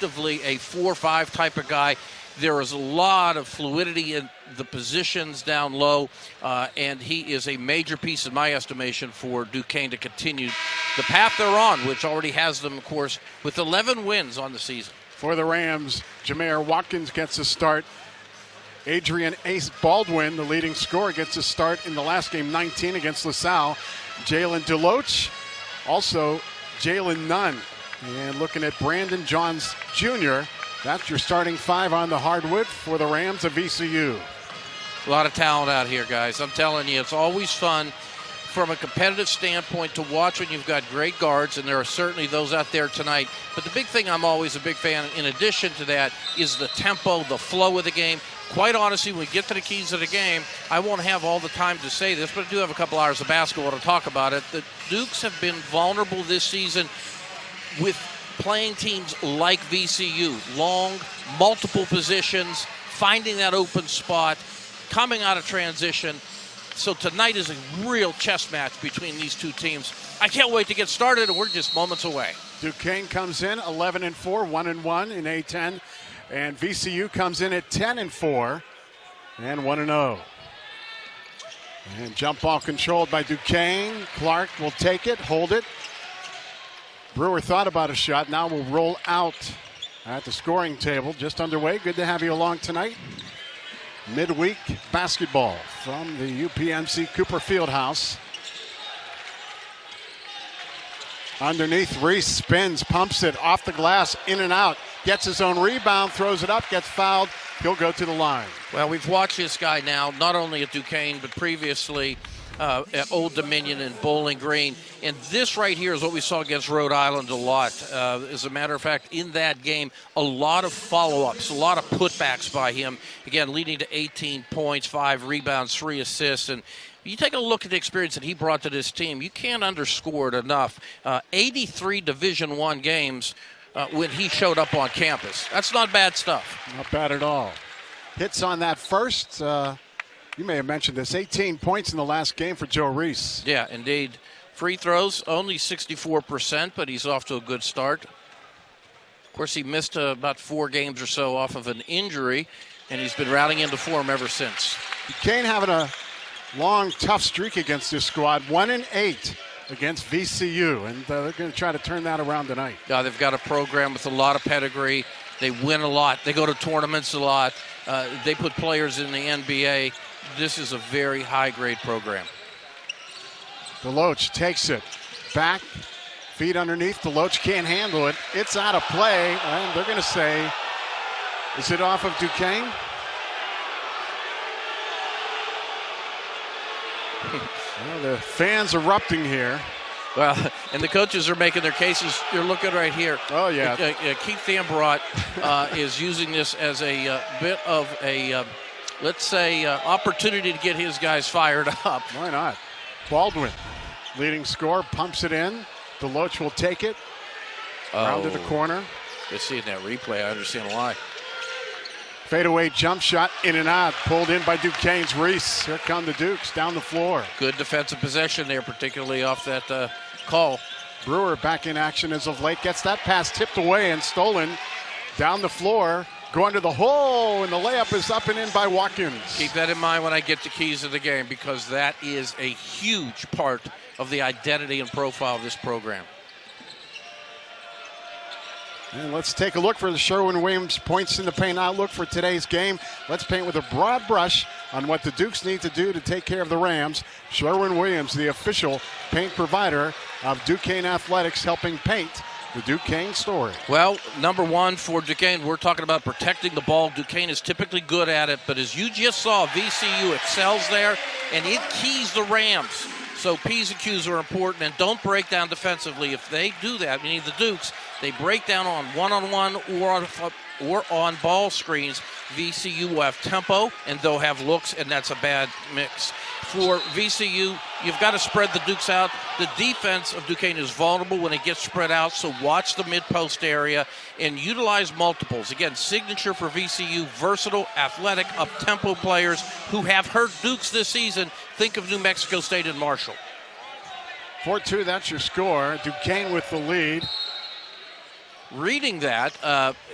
effectively a 4-5 type of guy. There is a lot of fluidity in the positions down low, and he is a major piece, in my estimation, for Duquesne to continue the path they're on, which already has them, of course, with 11 wins on the season. For the Rams, Jamir Watkins gets a start. Adrian Ace Baldwin, the leading scorer, gets a start in the last game, 19 against LaSalle. Jalen Deloach, also Jalen Nunn. And looking at Brandon Johns Jr., that's your starting 5 on the hardwood for the Rams of VCU. A lot of talent out here, guys. I'm telling you, it's always fun from a competitive standpoint to watch when you've got great guards, and there are certainly those out there tonight. But the big thing I'm always a big fan, in addition to that, is the tempo, the flow of the game. Quite honestly, when we get to the keys of the game, I won't have all the time to say this, but I do have a couple hours of basketball to talk about it. The Dukes have been vulnerable this season with playing teams like VCU, long, multiple positions, finding that open spot, coming out of transition. So tonight is a real chess match between these two teams. I can't wait to get started, and we're just moments away. Duquesne comes in 11-4, 1-1 in A10, and VCU comes in at 10-4 and 1-0. And jump ball controlled by Duquesne. Clark will take it, hold it. Brewer thought about a shot. Now will roll out at the scoring table. Just underway. Good to have you along tonight. Midweek basketball from the UPMC Cooper Fieldhouse. Underneath, Reese spins, pumps it off the glass, in and out. Gets his own rebound, throws it up, gets fouled. He'll go to the line. Well, we've watched this guy now, not only at Duquesne, but previously at Old Dominion and Bowling Green. And this right here is what we saw against Rhode Island a lot. As a matter of fact, in that game, a lot of follow-ups, a lot of putbacks by him. Again, leading to 18 points, 5 rebounds, 3 assists. And you take a look at the experience that he brought to this team. You can't underscore it enough. 83 Division I games when he showed up on campus. That's not bad stuff. Not bad at all. Hits on that first. You may have mentioned this, 18 points in the last game for Joe Reese. Yeah, indeed. Free throws, only 64%, but he's off to a good start. Of course, he missed about 4 games or so off of an injury, and he's been rallying into form ever since. Duquesne having a long, tough streak against this squad, 1-8 against VCU, and they're going to try to turn that around tonight. Yeah, they've got a program with a lot of pedigree. They win a lot. They go to tournaments a lot. They put players in the NBA. This is a very high-grade program. Deloach takes it back, feet underneath. Deloach can't handle it. It's out of play, and they're going to say, is it off of Duquesne? Well, the fans erupting here. Well, and the coaches are making their cases. You're looking right here. Oh, yeah. Keith Thambrot is using this as a bit of a, let's say, opportunity to get his guys fired up. Why not? Baldwin, leading scorer, pumps it in. Deloach will take it. Round to the corner. Just seeing that replay, I understand why. Fadeaway jump shot, in and out, pulled in by Duquesne's Reese. Here come the Dukes down the floor. Good defensive possession there, particularly off that call. Brewer back in action as of late. Gets that pass tipped away and stolen down the floor. Going to the hole, and the layup is up and in by Watkins. Keep that in mind when I get to keys of the game, because that is a huge part of the identity and profile of this program. And let's take a look for the Sherwin-Williams points in the paint outlook for today's game. Let's paint with a broad brush on what the Dukes need to do to take care of the Rams. Sherwin-Williams, the official paint provider of Duquesne Athletics, helping paint the Duquesne story. Well, number one for Duquesne, we're talking about protecting the ball. Duquesne is typically good at it, but as you just saw, VCU excels there, and it keys the Rams. So P's and Q's are important, and don't break down defensively. If they do that, meaning the Dukes, they break down on one-on-one or on ball screens, VCU will have tempo, and they'll have looks, and that's a bad mix. For VCU, you've got to spread the Dukes out. The defense of Duquesne is vulnerable when it gets spread out, so watch the mid-post area and utilize multiples. Again, signature for VCU, versatile, athletic, up-tempo players who have hurt Dukes this season. Think of New Mexico State and Marshall. 4-2, that's your score. Duquesne with the lead. reading that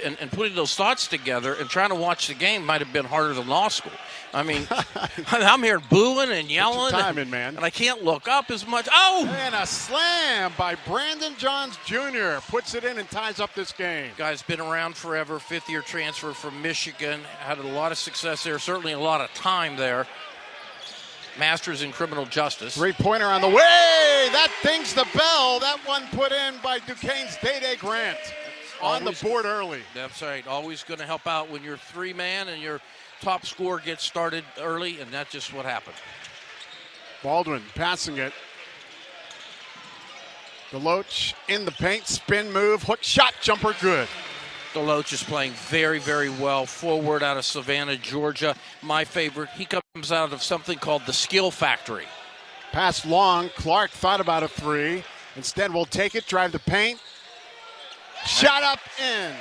and putting those thoughts together and trying to watch the game might have been harder than law school. I mean, I'm here booing and yelling. Timing, man. And I can't look up as much. Oh! And a slam by Brandon Johns Jr. puts it in and ties up this game. Guy's been around forever, fifth-year transfer from Michigan. Had a lot of success there, certainly a lot of time there. Masters in criminal justice. Three-pointer on the way. That dings the bell. That one put in by Duquesne's Dae Dae Grant. On the board early. That's right. Always going to help out when you're three-man and your top scorer gets started early, and that's just what happened. Baldwin passing it. DeLoach in the paint, spin move, hook shot, jumper good. DeLoach is playing very, very well. Forward out of Savannah, Georgia. My favorite. He comes out of something called the Skill Factory. Pass long. Clark thought about a three. Instead, we'll take it, drive the paint. Shot up in.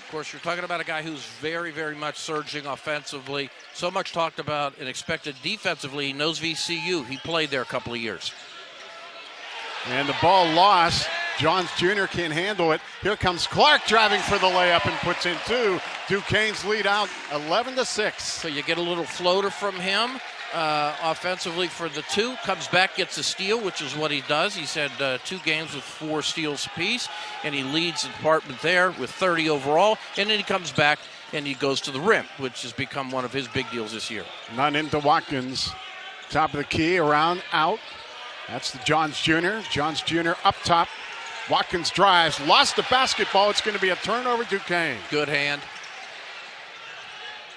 Of course, you're talking about a guy who's very, very much surging offensively. So much talked about and expected defensively. He knows VCU. He played there a couple of years. And the ball lost. Johns Jr. can't handle it. Here comes Clark driving for the layup and puts in two. Duquesne's lead out 11-6. So you get a little floater from him offensively for the two. Comes back, gets a steal, which is what he does. He's had 2 games with 4 steals apiece, and he leads the department there with 30 overall. And then he comes back and he goes to the rim, which has become one of his big deals this year. None into Watkins. Top of the key, around, out. That's the Johns Jr. Johns Jr. up top. Watkins drives, lost the basketball. It's going to be a turnover, Duquesne. Good hand.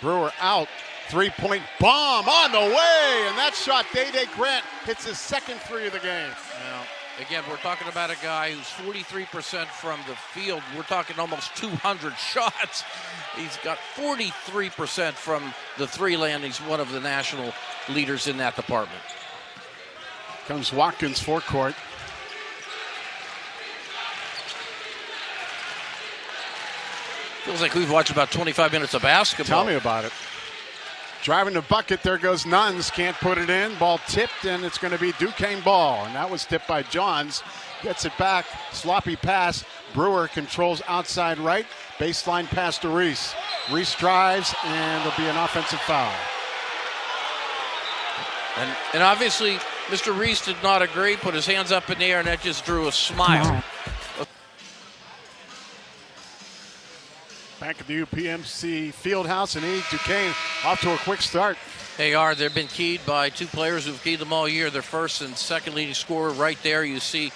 Brewer out. Three-point bomb on the way. And that shot, Dae Dae Grant hits his second three of the game. Now, again, we're talking about a guy who's 43% from the field. We're talking almost 200 shots. He's got 43% from the three land. He's one of the national leaders in that department. Comes Watkins forecourt. Feels like we've watched about 25 minutes of basketball. Tell me about it. Driving the bucket, there goes Nuns. Can't put it in. Ball tipped, and it's going to be Duquesne ball. And that was tipped by Johns. Gets it back. Sloppy pass. Brewer controls outside right. Baseline pass to Reese. Reese drives, and there'll be an offensive foul. And obviously, Mr. Reese did not agree, put his hands up in the air, and that just drew a smile. Back at the UPMC Fieldhouse in Duquesne, off to a quick start. They are. They've been keyed by 2 players who've keyed them all year. Their first and second leading scorer right there. You see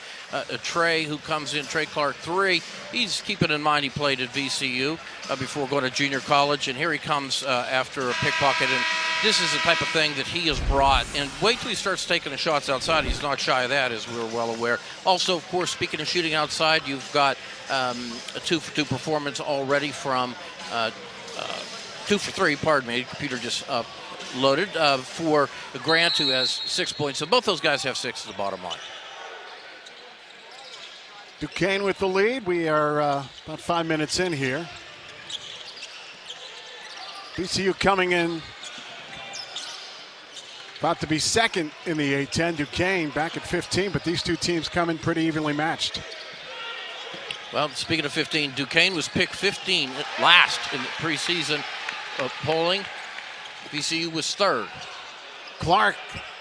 Trey, who comes in, Trey Clark 3. He's keeping in mind he played at VCU before going to junior college, and here he comes after a pickpocket. And this is the type of thing that he has brought. And wait till he starts taking the shots outside. He's not shy of that, as we're well aware. Also, of course, speaking of shooting outside, you've got a 2-for-2 performance already from 2 for 3, pardon me. The computer just loaded for Grant, who has 6 points. So both those guys have 6 at the bottom line. Duquesne with the lead. We are about 5 minutes in here. VCU coming in about to be second in the A-10. Duquesne back at 15, but these two teams come in pretty evenly matched. Well, speaking of 15, Duquesne was picked 15 last in the preseason polling. VCU was third. Clark,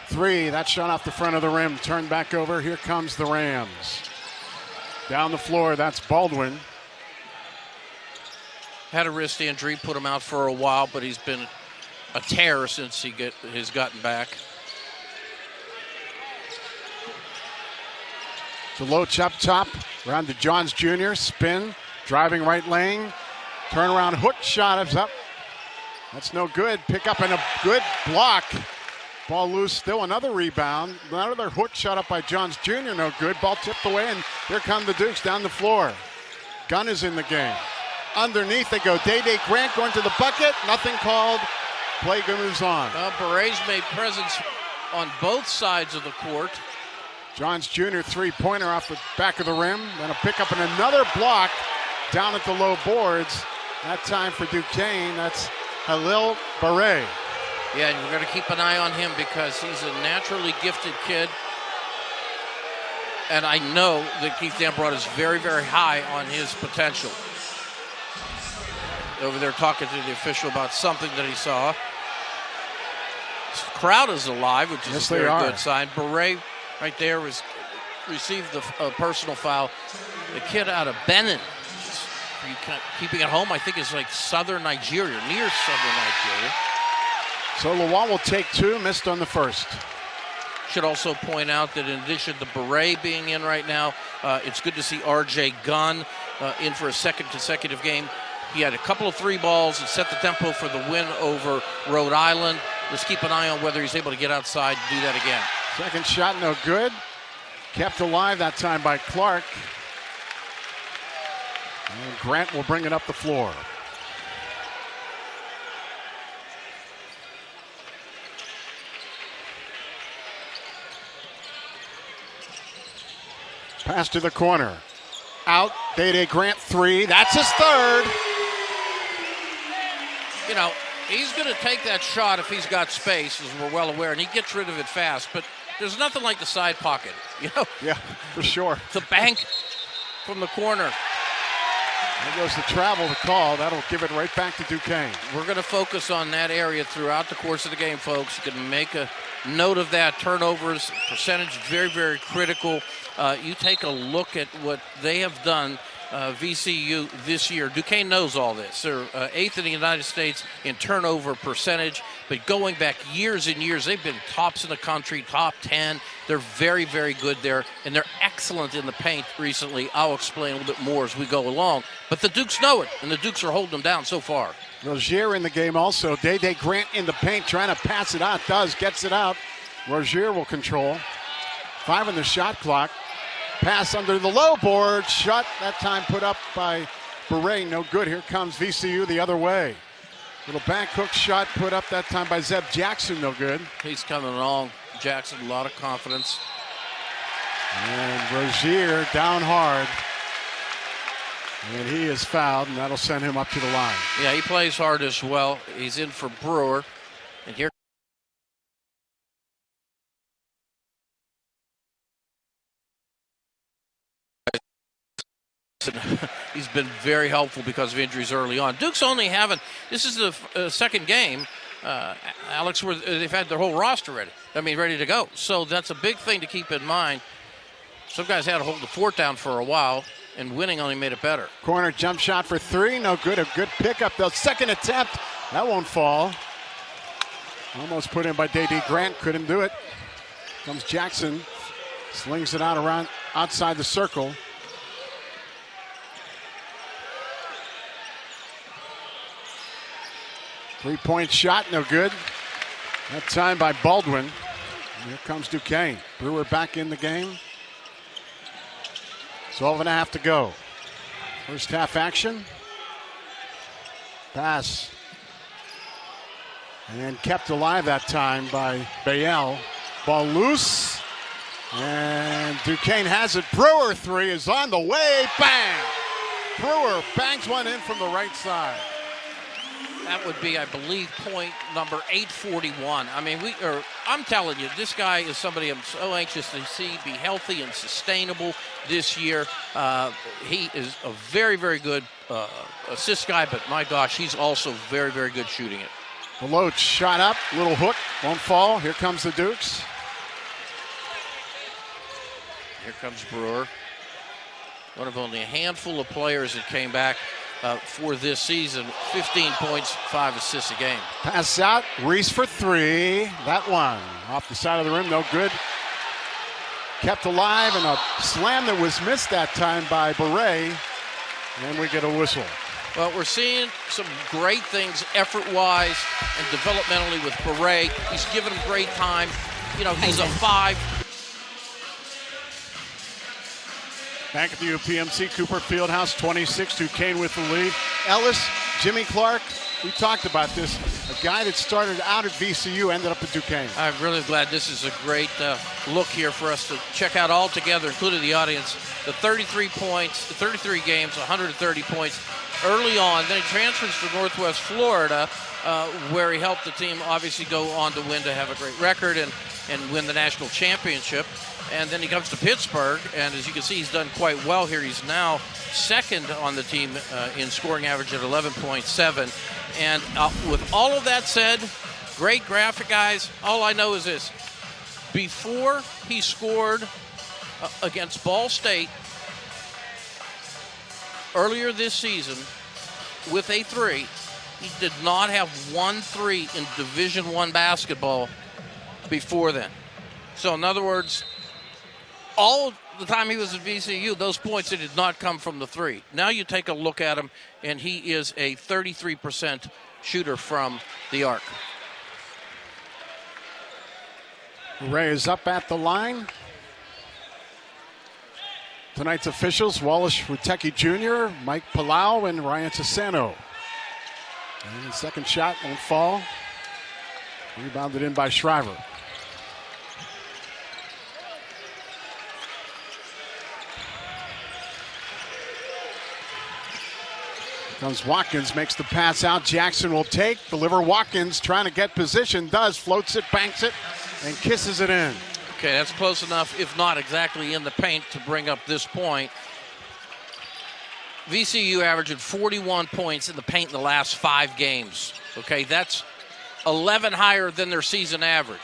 3. That shot off the front of the rim. Turned back over. Here comes the Rams. Down the floor, that's Baldwin. Had a wrist injury, put him out for a while, but he's been a terror since he has gotten back. DeLoach up top, around to Johns Jr. Spin, driving right lane. Turnaround hook shot is up. That's no good. Pick up and a good block. Ball loose, still another rebound. Another hook shot up by Johns Jr. No good. Ball tipped away, and here come the Dukes down the floor. Gunn is in the game. Underneath they go. Dae Dae Grant going to the bucket. Nothing called. Play moves on. Well, Berets made presence on both sides of the court. Johns Jr. three-pointer off the back of the rim. Then a pickup and another block down at the low boards. That time for Duquesne. That's Halil Beret. Yeah, and we're going to keep an eye on him because he's a naturally gifted kid. And I know that Keith Dambrot is very, very high on his potential. Over there talking to the official about something that he saw. The crowd is alive, which is a very good sign. Beret right there received the personal foul. The kid out of Benin, keeping it home, I think is like southern Nigeria, near southern Nigeria. So Lawan will take 2, missed on the first. Should also point out that in addition to Beret being in right now, it's good to see R.J. Gunn in for a second consecutive game. He had a couple of 3 balls and set the tempo for the win over Rhode Island. Let's keep an eye on whether he's able to get outside and do that again. Second shot, no good. Kept alive that time by Clark. And Grant will bring it up the floor. Pass to the corner. Out. Dae Dae Grant 3. That's his third. You know, he's going to take that shot if he's got space, as we're well aware, and he gets rid of it fast. But there's nothing like the side pocket, you know? Yeah, for sure. The bank from the corner. There goes the travel to call. That'll give it right back to Duquesne. We're going to focus on that area throughout the course of the game, folks. You can make a note of that. Turnovers, percentage, very, very critical. You take a look at what they have done, VCU, this year. Duquesne knows all this. They're 8th in the United States in turnover percentage, but going back years and years, they've been tops in the country, top 10. They're very, very good there, and they're excellent in the paint recently. I'll explain a little bit more as we go along, but the Dukes know it, and the Dukes are holding them down so far. Rozier in the game also. Dae Dae Grant in the paint, trying to pass it out. Gets it out. Rozier will control. 5 on the shot clock. Pass under the low board. Shot that time put up by Beret. No good. Here comes VCU the other way. Little back hook shot put up that time by Zeb Jackson. No good. He's coming along. Jackson, a lot of confidence. And Rozier down hard. And he is fouled, and that'll send him up to the line. Yeah, he plays hard as well. He's in for Brewer. And here he's been very helpful because of injuries early on. Duke's only having, this is the second game, Alex, where they've had their whole roster ready. I mean, ready to go. So that's a big thing to keep in mind. Some guys had to hold the fort down for a while, and winning only made it better. Corner jump shot for 3, no good. A good pickup. The second attempt, that won't fall. Almost put in by Dae Dae Grant, couldn't do it. Comes Jackson, slings it out around outside the circle. Three-point shot, no good. That time by Baldwin. Here comes Duquesne. Brewer back in the game. 12.5 to go. First half action. Pass. And kept alive that time by Bayel. Ball loose. And Duquesne has it. Brewer 3 is on the way. Bang! Brewer bangs one in from the right side. That would be, I believe, point number 841. I mean, I'm telling you, this guy is somebody I'm so anxious to see be healthy and sustainable this year. He is a very, very good assist guy, but my gosh, he's also very, very good shooting it. Below shot up, little hook, won't fall. Here comes the Dukes. Here comes Brewer. One of only a handful of players that came back for this season. 15 points, 5 assists a game. Pass out, Reese for 3. That one off the side of the rim, no good. Kept alive, and a slam that was missed that time by Beret. And we get a whistle. Well, we're seeing some great things effort-wise and developmentally with Beret. He's given him great time. You know, he's a 5. Back at the UPMC, Cooper Fieldhouse, 26, Duquesne with the lead. Ellis, Jimmy Clark, we talked about this. A guy that started out at VCU ended up at Duquesne. I'm really glad this is a great look here for us to check out all together, including the audience. The 33 points, the 33 games, 130 points early on. Then he transfers to Northwest Florida, where he helped the team obviously go on to win, to have a great record and win the national championship. And then he comes to Pittsburgh, and as you can see, he's done quite well here. He's now second on the team in scoring average at 11.7. And with all of that said, great graphic, guys. All I know is this. Before he scored against Ball State earlier this season with a 3, he did not have 1 3 in Division I basketball before then. So in other words, all the time he was at VCU, those points did not come from the 3. Now you take a look at him, and he is a 33% shooter from the arc. Ray is up at the line. Tonight's officials, Wallace Rutecki Jr., Mike Palau, and Ryan Sassano. And the second shot won't fall. Rebounded in by Shriver. Comes Watkins, makes the pass out. Jackson will take, deliver. Watkins trying to get position, does, floats it, banks it, and kisses it in. Okay, that's close enough, if not exactly in the paint, to bring up this point. VCU averaged 41 points in the paint in the last 5 games. Okay, that's 11 higher than their season average.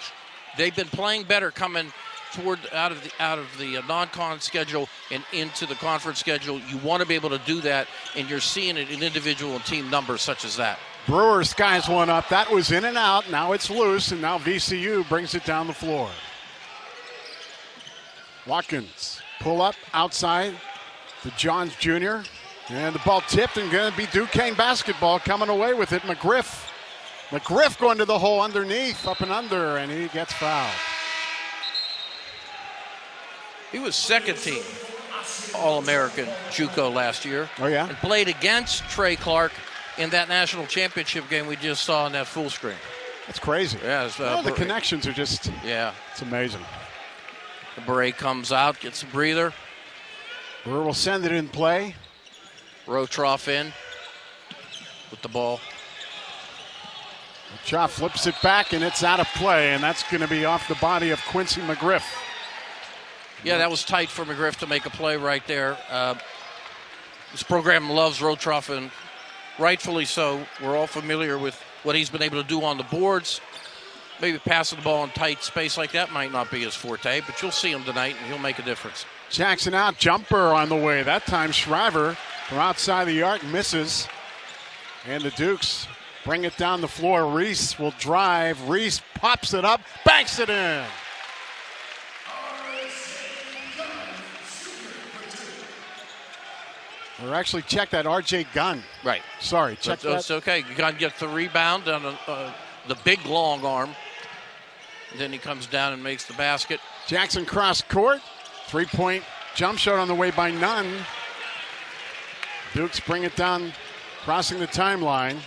They've been playing better coming toward out of the non-con schedule and into the conference schedule. You want to be able to do that, and you're seeing it in individual and team numbers such as that. Brewer skies one up. That was in and out. Now it's loose, and now VCU brings it down the floor. Watkins pull up outside to Johns Jr. And the ball tipped and going to be Duquesne basketball coming away with it. McGriff going to the hole underneath, up and under, and he gets fouled. He was second team All-American JUCO last year. Oh, yeah? And played against Trey Clark in that national championship game we just saw in that full screen. That's crazy. Yeah, the connections are just, it's amazing. The Beret comes out, gets a breather. Brewer will send it in play. Rotroff in with the ball. Rotroff flips it back, and it's out of play, and that's going to be off the body of Quincy McGriff. Yeah, that was tight for McGriff to make a play right there. This program loves Rotroff, and rightfully so. We're all familiar with what he's been able to do on the boards. Maybe passing the ball in tight space like that might not be his forte, but you'll see him tonight, and he'll make a difference. Jackson out, jumper on the way. That time Shriver from outside the arc misses. And the Dukes bring it down the floor. Reese will drive. Reese pops it up, banks it in. Or actually, check that, R.J. Gunn. Right. Sorry, check that. It's okay. Gunn gets the rebound on the big long arm. Then he comes down and makes the basket. Jackson cross court. 3-point jump shot on the way by Nunn. Dukes bring it down, crossing the timeline.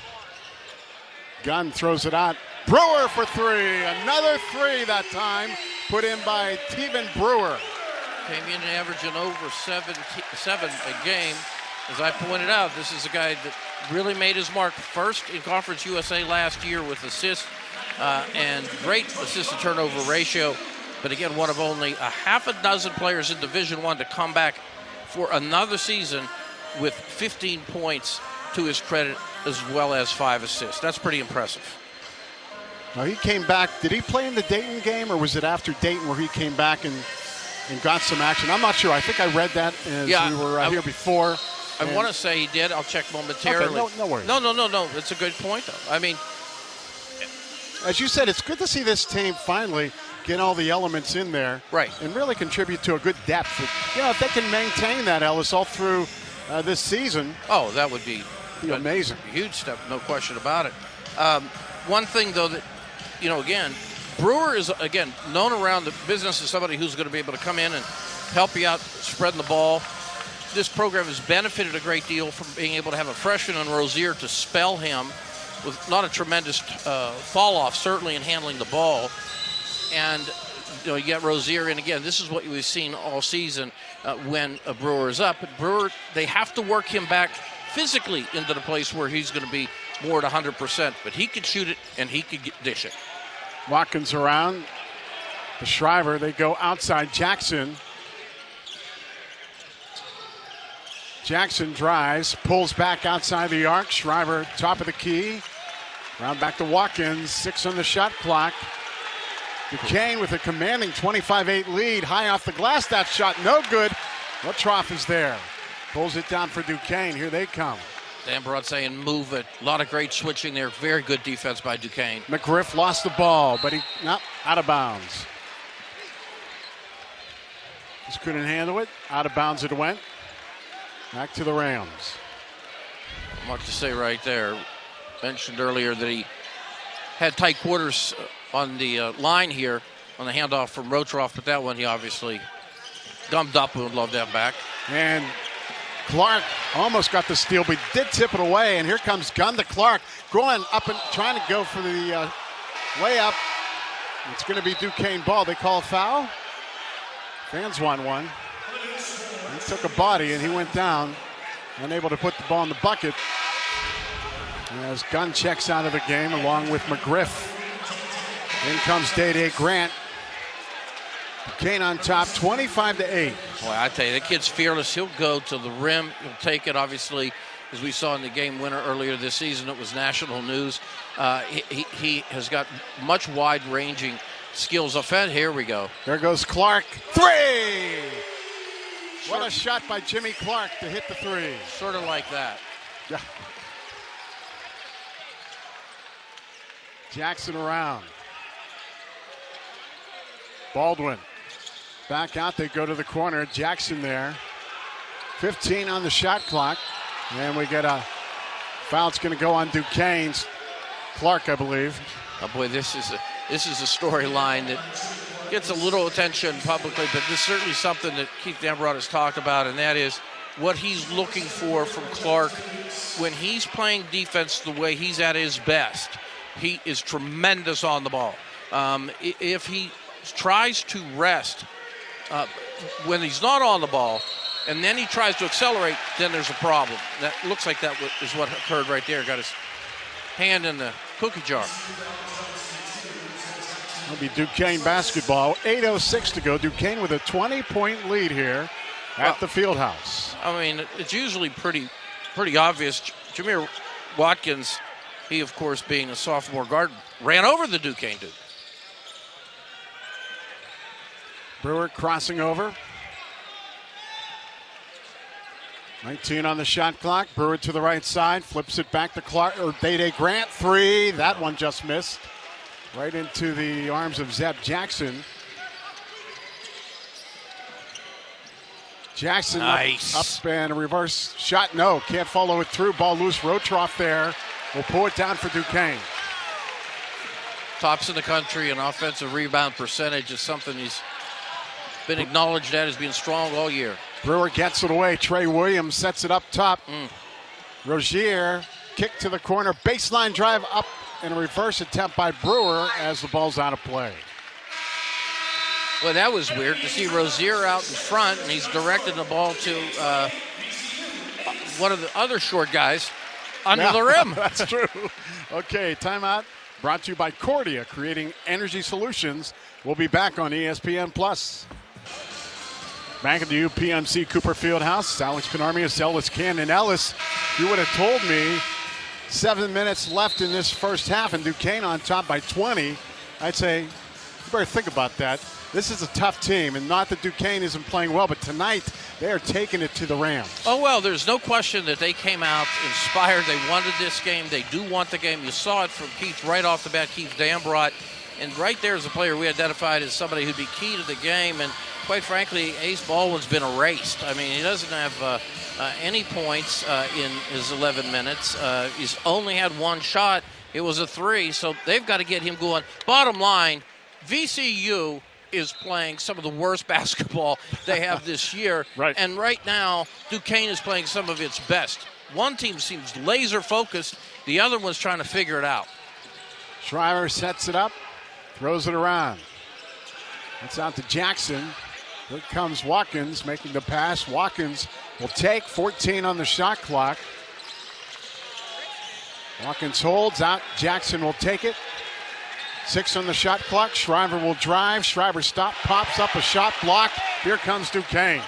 Gunn throws it out. Brewer for 3. Another 3 that time, put in by Teven Brewer. Came in averaging over 7 a game. As I pointed out, this is a guy that really made his mark first in Conference USA last year with assists and great assist-to-turnover ratio. But again, one of only a half a dozen players in Division I to come back for another season with 15 points to his credit, as well as 5 assists. That's pretty impressive. Now he came back. Did he play in the Dayton game, or was it after Dayton where he came back and got some action? I'm not sure. I think I read that as we were here before. I want to say he did. I'll check momentarily. Okay, no worries. No. It's a good point, though. I mean, as you said, it's good to see this team finally get all the elements in there, right, and really contribute to a good depth. If they can maintain that, Ellis, all through this season, that would be amazing. A huge step, no question about it. One thing, though, that again, Brewer is again known around the business as somebody who's going to be able to come in and help you out spreading the ball. This program has benefited a great deal from being able to have a freshman in Rozier to spell him with not a tremendous fall off, certainly in handling the ball. And you get Rozier, and again, this is what we've seen all season when a Brewer is up. But Brewer, they have to work him back physically into the place where he's going to be more at 100%. But he could shoot it, and he could dish it. Watkins around. to Shriver. They go outside Jackson. Jackson drives, pulls back outside the arc. Shriver, top of the key. Round back to Watkins, 6 on the shot clock. Duquesne with a commanding 25-8 lead. High off the glass, that shot no good. Wotroff is there. Pulls it down for Duquesne. Here they come. Dan Broad saying move it. A lot of great switching there. Very good defense by Duquesne. McGriff lost the ball, but he not out of bounds. Just couldn't handle it. Out of bounds it went. Back to the Rams. Much to say right there. Mentioned earlier that he had tight quarters on the line here on the handoff from Wotroff, but that one he obviously gummed up and would love to have back. And Clark almost got the steal, but did tip it away. And here comes Gunn to Clark, going up and trying to go for the layup. It's going to be Duquesne ball. They call a foul. Fans want one. He took a body and he went down, unable to put the ball in the bucket. As Gunn checks out of the game along with McGriff. In comes Dae Dae Grant. Duquesne on top, 25-8. Boy, I tell you, the kid's fearless. He'll go to the rim. He'll take it, obviously, as we saw in the game winner earlier this season. It was national news. He has got much wide-ranging skills. Here we go. There goes Clark. 3! What a shot by Jimmy Clark to hit the 3. Sort of like that. Yeah. Jackson around. Baldwin. Back out, they go to the corner. Jackson there. 15 on the shot clock. And we get a foul. It's going to go on Duquesne's. Clark, I believe. Oh boy, this is a storyline that gets a little attention publicly, but this is certainly something that Keith Dambrot has talked about, and that is what he's looking for from Clark when he's playing defense the way he's at his best. He is tremendous on the ball. If he tries to rest when he's not on the ball, and then he tries to accelerate, then there's a problem. That looks like that is what occurred right there. Got his hand in the cookie jar. It'll be Duquesne basketball. 8:06 to go. Duquesne with a 20-point lead here at the Fieldhouse. I mean, it's usually pretty obvious. Jamir Watkins, he of course being a sophomore guard, ran over the Duquesne dude. Brewer crossing over. 19 on the shot clock. Brewer to the right side, flips it back to Clark or Dae Dae Grant. 3. That one just missed. Right into the arms of Zeb Jackson. Jackson nice. up and a reverse shot. No, can't follow it through. Ball loose. Wotroff there. Will pull it down for Duquesne. Tops in the country, and offensive rebound percentage is something he's been acknowledged at as being strong all year. Brewer gets it away. Trey Williams sets it up top. Rozier, kick to the corner. Baseline drive up and a reverse attempt by Brewer as the ball's out of play. Well, that was weird to see Rozier out in front, and he's directing the ball to one of the other short guys under the rim. That's true. Okay, timeout. Brought to you by Cordia, creating energy solutions. We'll be back on ESPN+. Back at the UPMC Cooper Fieldhouse. Alex Penarmius, Ellis Cannon. Ellis, you would have told me 7 minutes left in this first half and Duquesne on top by 20. I'd say you better think about that. This is a tough team, and not that Duquesne isn't playing well, but tonight they are taking it to the Rams. Oh, well, there's no question that they came out inspired. They wanted this game. They do want the game. You saw it from Keith right off the bat, Keith Dambrot. And right there is a player we identified as somebody who'd be key to the game. And quite frankly, Ace Baldwin's been erased. I mean, he doesn't have any points in his 11 minutes. He's only had one shot. It was a 3, so they've got to get him going. Bottom line, VCU is playing some of the worst basketball they have this year. Right. And right now, Duquesne is playing some of its best. One team seems laser focused. The other one's trying to figure it out. Shriver sets it up, throws it around. It's out to Jackson. Here comes Watkins making the pass. Watkins will take 14 on the shot clock. Watkins holds out. Jackson will take it. 6 on the shot clock. Shriver will drive. Shriver stop, pops up a shot blocked. Here comes Duquesne.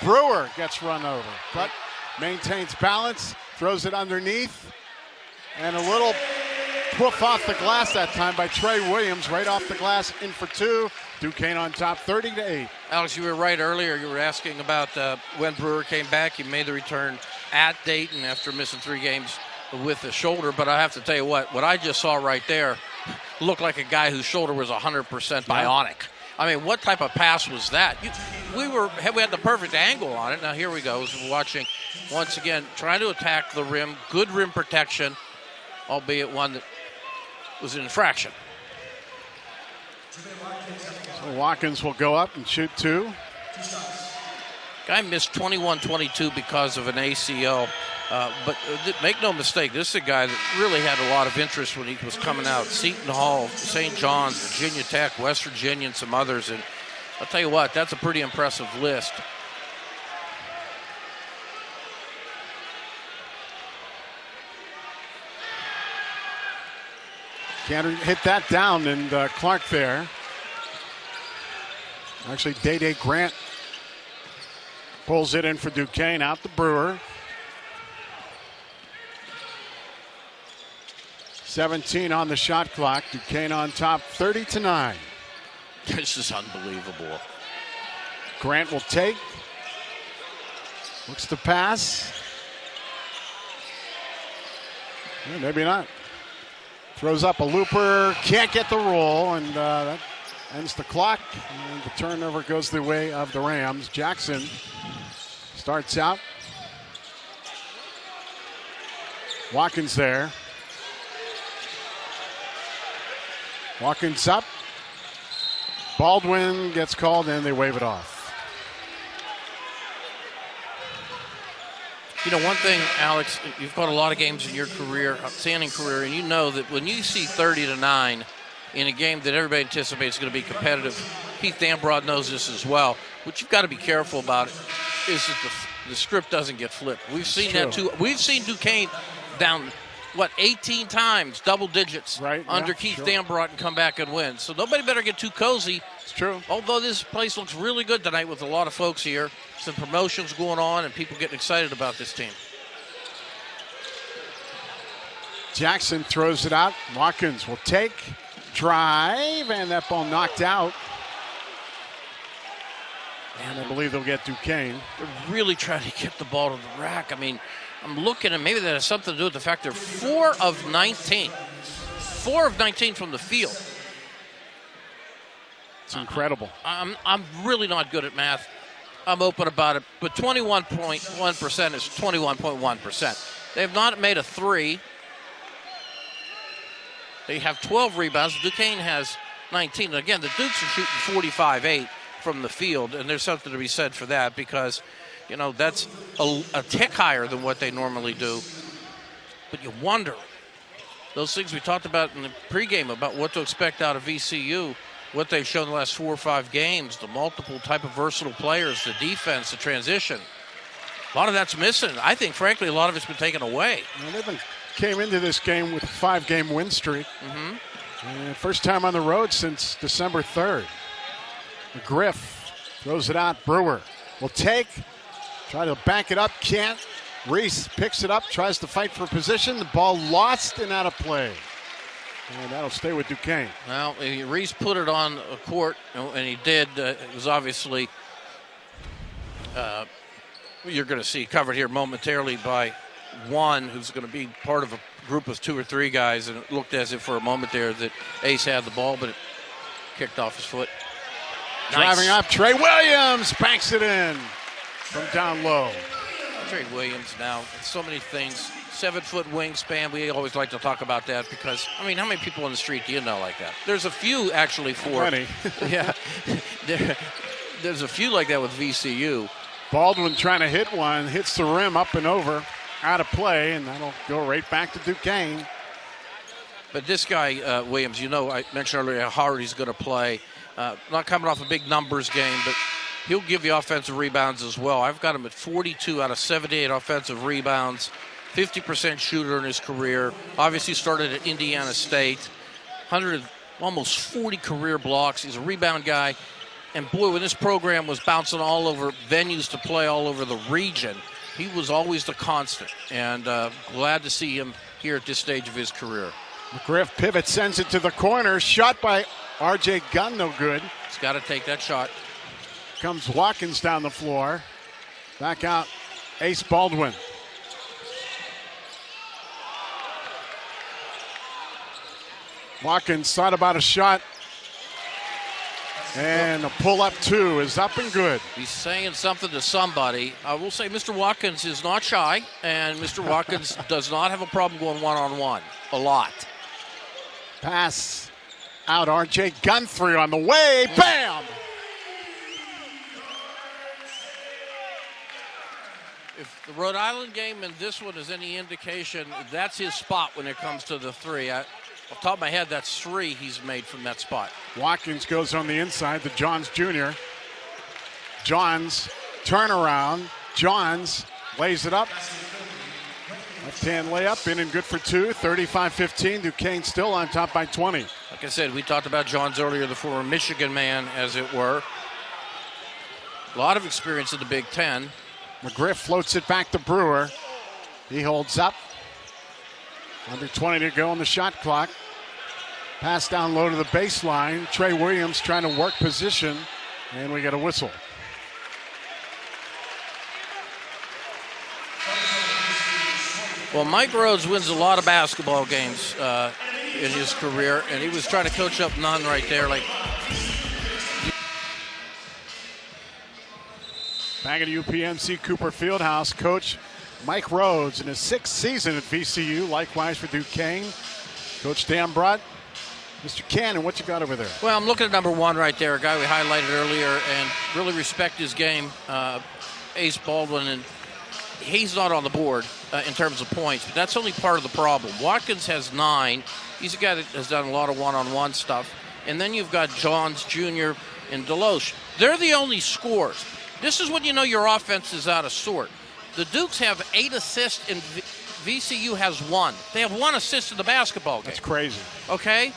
Brewer gets run over, but maintains balance, throws it underneath, and a little poof off the glass that time by Trey Williams, right off the glass, in for 2. Duquesne on top, 30-8. Alex, you were right earlier. You were asking about when Brewer came back. He made the return at Dayton after missing 3 games with the shoulder. But I have to tell you what I just saw right there looked like a guy whose shoulder was 100% bionic. I mean, what type of pass was that? We had the perfect angle on it. Now here we go. We're watching once again, trying to attack the rim. Good rim protection, albeit one that was an infraction. So Watkins will go up and shoot 2. Guy missed 21-22 because of an ACL. But make no mistake, this is a guy that really had a lot of interest when he was coming out. Seton Hall, St. John's, Virginia Tech, West Virginia, and some others. And I'll tell you what, that's a pretty impressive list. Can't hit that down, and Clark there. Actually, Dae Dae Grant pulls it in for Duquesne, out the Brewer. 17 on the shot clock. Duquesne on top, 30-9. This is unbelievable. Grant will take. Looks to pass. Yeah, maybe not. Throws up a looper. Can't get the roll, and that ends the clock. And the turnover goes the way of the Rams. Jackson starts out. Watkins there. Watkins up. Baldwin gets called, and they wave it off. You know, one thing, Alex, you've got a lot of games in your career, outstanding career, and you know that when you see 30-9 in a game that everybody anticipates is going to be competitive, Keith Dambrod knows this as well. What you've got to be careful about is that the script doesn't get flipped. We've seen that too. We've seen Duquesne down, 18 times, double digits, under Keith Dambrod and come back and win. So nobody better get too cozy. It's true. Although this place looks really good tonight with a lot of folks here, some promotions going on, and people getting excited about this team. Jackson throws it out. Watkins will take, drive, and that ball knocked out. And I believe they'll get Duquesne. They're really trying to get the ball to the rack. I mean, I'm looking, and maybe that has something to do with the fact they're 4 of 19. 4 of 19 from the field. It's incredible. I'm really not good at math. I'm open about it, but 21.1% is 21.1%. They have not made a 3. They have 12 rebounds. Duquesne has 19. And again, the Dukes are shooting 45-8 from the field, and there's something to be said for that because, you know, that's a tick higher than what they normally do. But you wonder, those things we talked about in the pregame about what to expect out of VCU, what they've shown the last 4 or 5 games, the multiple type of versatile players, the defense, the transition. A lot of that's missing. I think, frankly, a lot of it's been taken away. Well, they came into this game with a 5-game win streak. And first time on the road since December 3rd. Griff throws it out. Brewer will take, try to back it up, can't. Reese picks it up, tries to fight for position. The ball lost and out of play. And that'll stay with Duquesne. Well, Reese put it on a court, and he did. It was obviously, you're going to see covered here momentarily by one who's going to be part of a group of 2 or 3 guys, and it looked as if for a moment there that Ace had the ball, but it kicked off his foot. Driving up, Trey Williams banks it in from down low. Trey Williams now, so many things. 7-foot wingspan. We always like to talk about that because, I mean, how many people on the street do you know like that? There's a few actually for. Plenty. Yeah. There's a few like that with VCU. Baldwin trying to hit one, hits the rim up and over, out of play, and that'll go right back to Duquesne. But this guy, Williams, you know, I mentioned earlier how hard he's going to play. Not coming off a big numbers game, but he'll give you offensive rebounds as well. I've got him at 42 out of 78 offensive rebounds, 50% shooter in his career. Obviously started at Indiana State, almost 40 career blocks. He's a rebound guy. And boy, when this program was bouncing all over venues to play all over the region, he was always the constant. And glad to see him here at this stage of his career. McGriff pivot, sends it to the corner. Shot by R.J. Gunn, no good. He's got to take that shot. Comes Watkins down the floor. Back out, Ace Baldwin. Watkins thought about a shot. And a pull-up two is up and good. He's saying something to somebody. I will say Mr. Watkins is not shy, and Mr. Watkins does not have a problem going one-on-one. A lot. Pass out, R.J. Gunn, three on the way. Bam! If the Rhode Island game and this one is any indication, that's his spot when it comes to the three. Off the top of my head, that's three he's made from that spot. Watkins goes on the inside to Johns Jr. Johns, turnaround. Johns lays it up. Left-hand layup, in and good for two. 35-15. Duquesne still on top by 20. Like I said, we talked about Johns earlier, the former Michigan man, as it were. A lot of experience in the Big Ten. McGriff floats it back to Brewer. He holds up. Under 20 to go on the shot clock. Pass down low to the baseline. Trey Williams trying to work position, and we get a whistle. Well, Mike Rhodes wins a lot of basketball games in his career, and he was trying to coach up none right there. Back at UPMC Cooper Fieldhouse, Coach Mike Rhodes in his 6th season at VCU, likewise for Duquesne. Coach Dan Brott. Mr. Cannon, what you got over there? Well, I'm looking at number one right there, a guy we highlighted earlier, and really respect his game, Ace Baldwin, and he's not on the board in terms of points, but that's only part of the problem. Watkins has 9. He's a guy that has done a lot of one-on-one stuff. And then you've got Johns Jr. and Deloche. They're the only scorers. This is when you know your offense is out of sort. The Dukes have 8 assists and VCU has 1. They have 1 assist in the basketball game. That's crazy. Okay?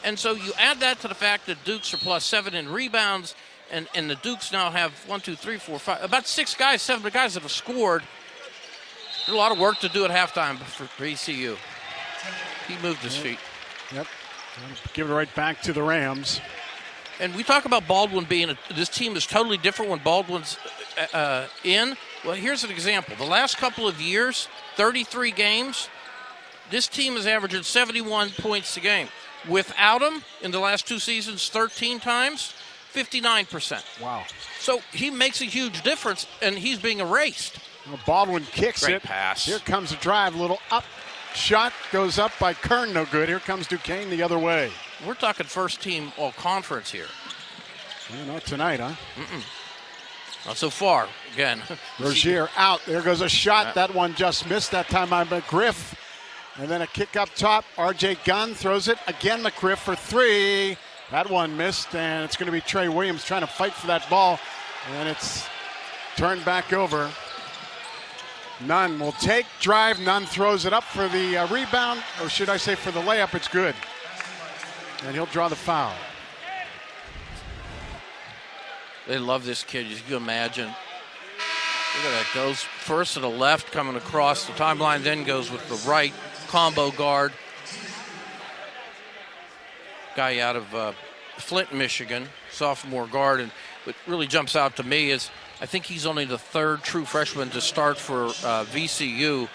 And so you add that to the fact that Dukes are +7 in rebounds, and the Dukes now have 1, 2, 3, 4, 5, about 6 guys, 7 guys that have scored. There's a lot of work to do at halftime for VCU. He moved his feet. Yep. Give it right back to the Rams. And we talk about Baldwin being this team is totally different when Baldwin's in. Well, here's an example. The last couple of years, 33 games, this team is averaging 71 points a game. Without him, in the last 2 seasons, 13 times, 59%. Wow. So he makes a huge difference, and he's being erased. Well, Baldwin kicks Great it. pass. Here comes a drive, little up shot, goes up by Kern, no good. Here comes Duquesne the other way. We're talking first team all conference here. Well, not tonight, huh? Not so far. Again. Rozier out. There goes a shot. That one just missed. That time by McGriff. And then a kick up top. R.J. Gunn throws it. Again, McGriff for 3. That one missed, and it's going to be Trey Williams trying to fight for that ball. And it's turned back over. Nunn will take, drive. Nunn throws it up for the rebound, or should I say for the layup. It's good. And he'll draw the foul. They love this kid. You can imagine. Look at that. Goes first to the left, coming across the timeline, then goes with the right. Combo guard. Guy out of Flint, Michigan. Sophomore guard. And what really jumps out to me is I think he's only the 3rd true freshman to start for VCU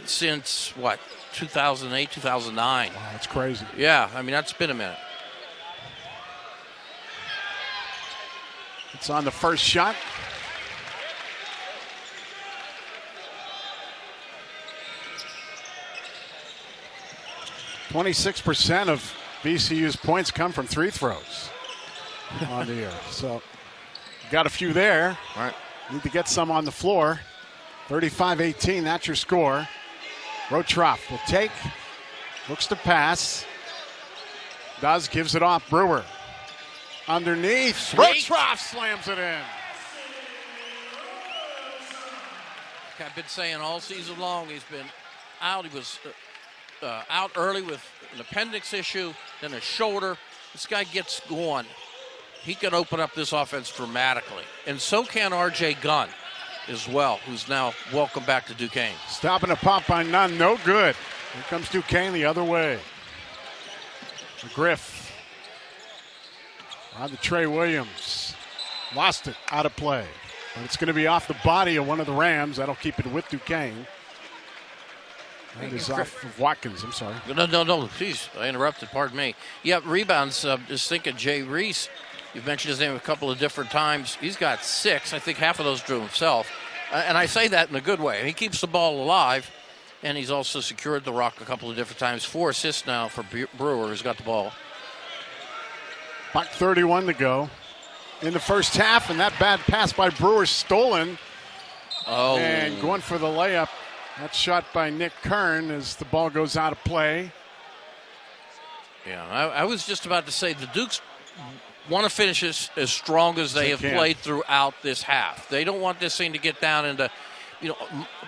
since, 2008, 2009. Wow, that's crazy. Yeah, I mean, that's been a minute. It's on the first shot. .26% of VCU's points come from 3 throws on the year. So got a few there. All right. Need to get some on the floor. 35-18, that's your score. Rotroff will take, looks to pass. Gives it off. Brewer. Underneath. Sweet. Rotroff slams it in. I've been saying all season long he's been out. He was out early with an appendix issue, then a shoulder. This guy gets going. He can open up this offense dramatically. And so can R.J. Gunn as well, who's now welcome back to Duquesne. Stopping a pop by Nunn, no good. Here comes Duquesne the other way. Griff on to Trey Williams. Lost it, out of play. But it's going to be off the body of one of the Rams. That'll keep it with Duquesne. That is off of Watkins, I'm sorry. No, please, I interrupted, pardon me. Yeah, rebounds, just think of Jay Reese. You've mentioned his name a couple of different times. He's got 6. I think half of those drew himself. And I say that in a good way. He keeps the ball alive, and he's also secured the rock a couple of different times. 4 assists now for Brewer, who's got the ball. About 31 to go in the first half, and that bad pass by Brewer stolen. Oh. And going for the layup. That's shot by Nick Kern as the ball goes out of play. Yeah, I was just about to say the Dukes want to finish as strong as they have played throughout this half. They don't want this thing to get down into,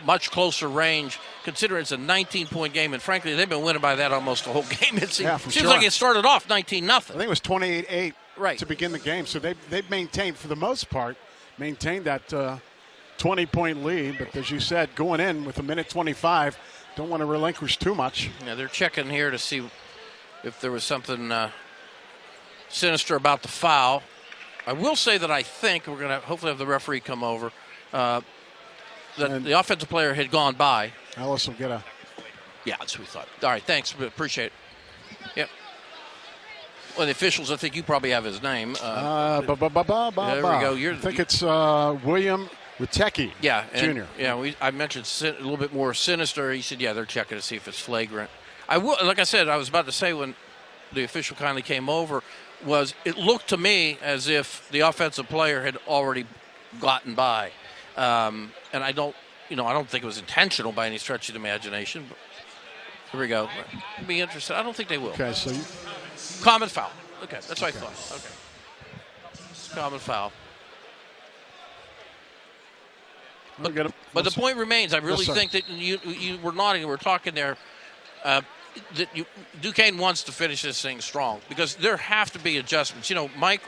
much closer range, considering it's a 19-point game. And frankly, they've been winning by that almost the whole game. It seems like it started off 19-0. I think it was 28-8 right to begin the game. So they've maintained, for the most part, that 20-point lead. But as you said, going in with a minute 25, don't want to relinquish too much. Yeah, they're checking here to see if there was something sinister about the foul. I will say that I think we're going to hopefully have the referee come over. That the offensive player had gone by. Ellis will get a... Yeah, that's what we thought. All right, thanks. Appreciate it. Yep. Well, the officials, I think you probably have his name. There we go. I think it's William Witecki Jr. Yeah, I mentioned a little bit more sinister. He said, yeah, they're checking to see if it's flagrant. Like I said, I was about to say when the official kindly came over, it looked to me as if the offensive player had already gotten by. And I don't think it was intentional by any stretch of the imagination. But here we go. It'll be interesting. I don't think they will. Okay, so common foul. Okay, that's what I thought. Okay. It's common foul. But the point remains, I really think that you were nodding, we were talking there, that Duquesne wants to finish this thing strong because there have to be adjustments. Mike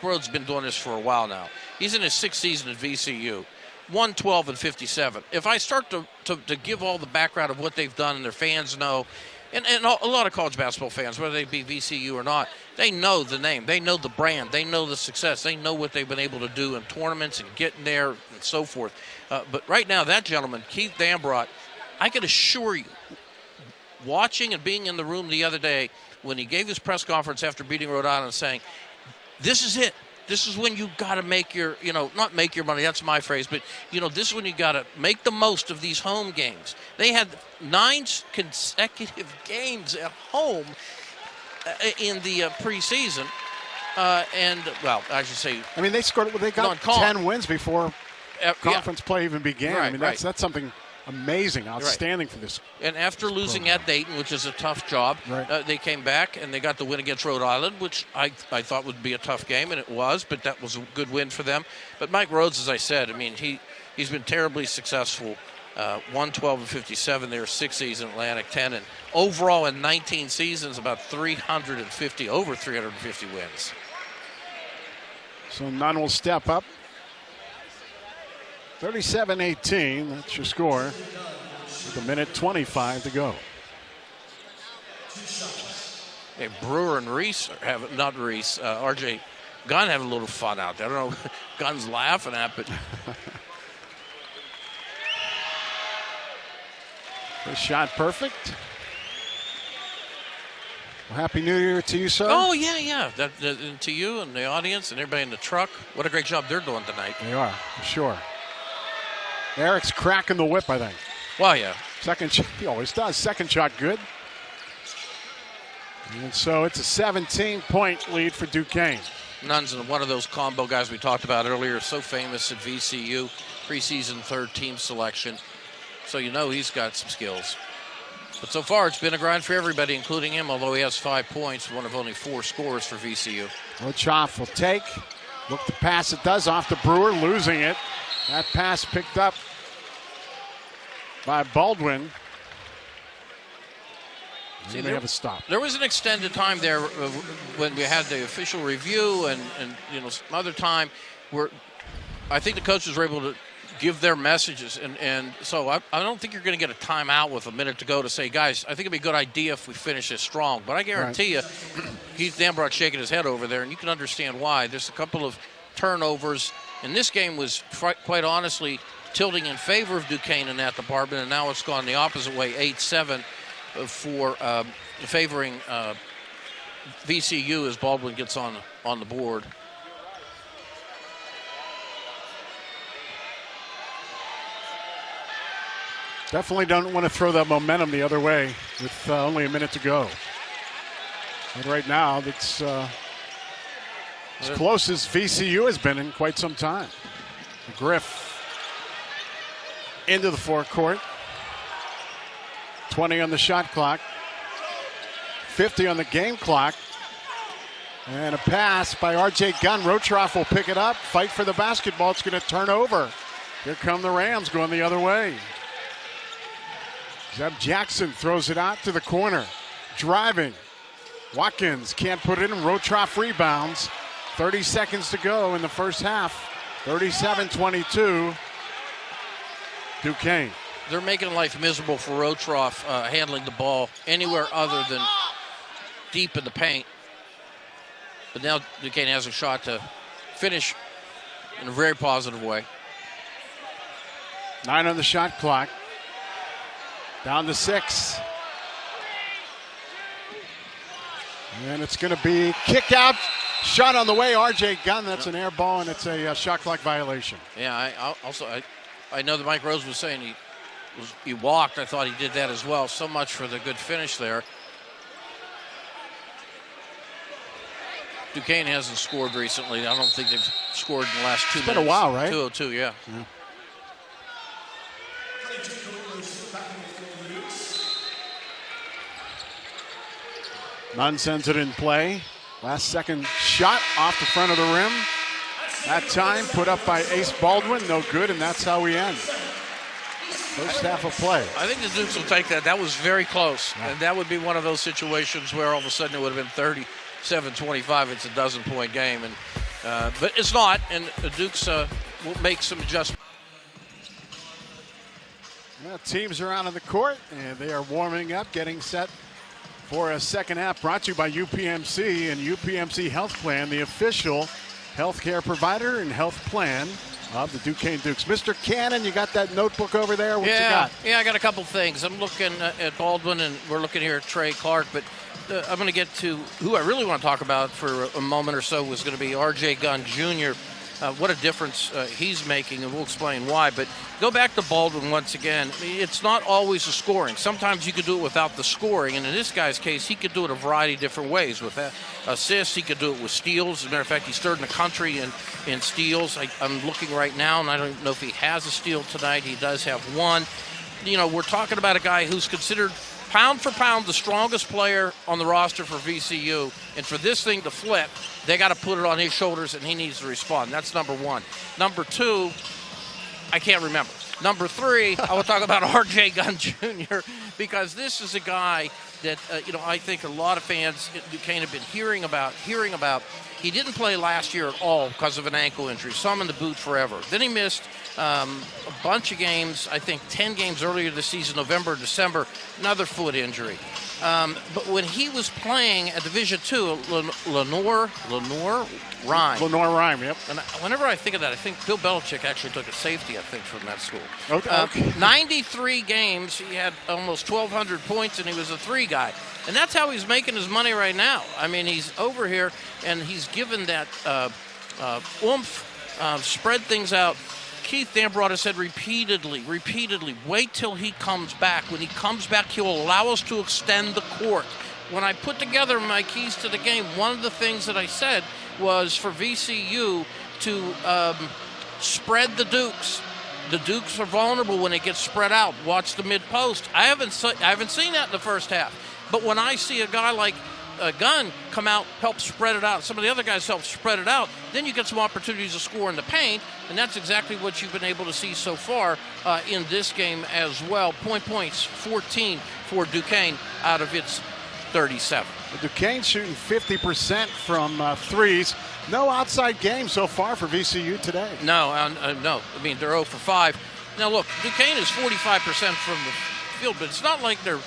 Rhodes has been doing this for a while now. He's in his 6th season at VCU, 112-57. If I start to give all the background of what they've done and their fans know, and a lot of college basketball fans, whether they be VCU or not, they know the name, they know the brand, they know the success, they know what they've been able to do in tournaments and getting there and so forth. But right now, that gentleman, Keith Dambrot, I can assure you, watching and being in the room the other day when he gave his press conference after beating Rhode Island saying, this is it. This is when you got to make your, not make your money, that's my phrase, but, this is when you got to make the most of these home games. They had 9 consecutive games at home in the preseason. And, well, I should say. I mean, they got 10 wins before conference play even began. Right, I mean, that's something amazing, outstanding for this. And after losing at Dayton, which is a tough job, they came back and they got the win against Rhode Island, which I thought would be a tough game, and it was, but that was a good win for them. But Mike Rhodes, as I said, I mean, he's been terribly successful. 112-57 there, 6 seasons, Atlantic 10, and overall in 19 seasons, about over 350 wins. So Nunn will step up. 37-18, that's your score. With a minute 25 to go. Hey, Brewer and Reese R.J. Gunn having a little fun out there. I don't know what Gunn's laughing at, but. First shot perfect. Well, Happy New Year to you, sir. Oh, yeah. To you and the audience and everybody in the truck. What a great job they're doing tonight. They are, for sure. Eric's cracking the whip, I think. Well, yeah. Second shot, he always does. Second shot, good. And so it's a 17-point lead for Duquesne. Nunn's one of those combo guys we talked about earlier, so famous at VCU, preseason 3rd team selection. So he's got some skills. But so far, it's been a grind for everybody, including him, although he has 5 points, one of only 4 scores for VCU. Ochoff will take. Look the pass it does off to Brewer, losing it. That pass picked up by Baldwin. See, they have a stop. There was an extended time there when we had the official review and some other time where I think the coaches were able to give their messages. And so I don't think you're going to get a timeout with a minute to go to say, guys, I think it'd be a good idea if we finish this strong. But I guarantee you, Keith Dambrot shaking his head over there, and you can understand why. There's a couple of turnovers. And this game was, quite honestly, tilting in favor of Duquesne in that department, and now it's gone the opposite way, 8-7 for favoring VCU as Baldwin gets on the board. Definitely don't want to throw that momentum the other way with only a minute to go. And right now, it's as close as VCU has been in quite some time. Griff into the forecourt. 20 on the shot clock. 50 on the game clock. And a pass by R.J. Gunn. Rotroff will pick it up, fight for the basketball. It's going to turn over. Here come the Rams going the other way. Zeb Jackson throws it out to the corner. Driving. Watkins can't put it in. Rotroff rebounds. 30 seconds to go in the first half. 37-22. Duquesne. They're making life miserable for Rotroff handling the ball anywhere other than deep in the paint. But now Duquesne has a shot to finish in a very positive way. 9 on the shot clock. Down to 6. And it's going to be kick out. Shot on the way, R.J. Gunn. That's an air ball, and it's a shot clock violation. Yeah, I know that Mike Rose was saying he walked. I thought he did that as well. So much for the good finish there. Duquesne hasn't scored recently. I don't think they've scored in the last 2 minutes. It's been a while, right? 2:02, yeah. Nunn sends it in play. Last second shot off the front of the rim. That time put up by Ace Baldwin. No good, and that's how we end. First half of play. I think the Dukes will take that. That was very close. Yeah. And that would be one of those situations where all of a sudden it would have been 37-25. It's a dozen-point game. But it's not, and the Dukes will make some adjustments. Well, teams are out on the court, and they are warming up, getting set for a second half, brought to you by UPMC and UPMC Health Plan, the official healthcare provider and health plan of the Duquesne Dukes. Mr. Cannon, you got that notebook over there? What you got? Yeah, I got a couple things. I'm looking at Baldwin, and we're looking here at Trey Clark, but I'm going to get to who I really want to talk about for a moment or so was going to be R.J. Gunn Jr. What a difference he's making, and we'll explain why. But go back to Baldwin once again. It's not always the scoring. Sometimes you could do it without the scoring, and in this guy's case, he could do it a variety of different ways. With assists, he could do it with steals. As a matter of fact, he's third in the country in steals. I'm looking right now, and I don't know if he has a steal tonight. He does have one. We're talking about a guy who's considered pound for pound the strongest player on the roster for VCU, and for this thing to flip, they got to put it on his shoulders, and he needs to respond. That's number one. Number two, I can't remember. Number three, I will talk about R.J. Gunn Jr. because this is a guy that I think a lot of fans at Duquesne have been hearing about. He didn't play last year at all because of an ankle injury. Some in the boot forever. Then he missed a bunch of games, I think 10 games earlier this season, November, December, another foot injury. But when he was playing at Division II, Lenore Rhyme, yep. And whenever I think of that, I think Bill Belichick actually took a safety, I think, from that school. Okay. 93 games, he had almost 1,200 points, and he was a 3 guy. And that's how he's making his money right now. I mean, he's over here, and he's given that oomph, spread things out. Keith Dambrot has said repeatedly, wait till he comes back. When he comes back, he'll allow us to extend the court. When I put together my keys to the game, one of the things that I said was for VCU to spread the Dukes. The Dukes are vulnerable when it gets spread out. Watch the mid-post. I haven't seen that in the first half. But when I see a guy like Gunn come out, help spread it out, some of the other guys help spread it out, then you get some opportunities to score in the paint, and that's exactly what you've been able to see so far in this game as well. Points, 14 for Duquesne out of its 37. Duquesne shooting 50% from threes. No outside game so far for VCU today. No. I mean, they're 0 for 5. Now, look, Duquesne is 45% from the field, but it's not like they're,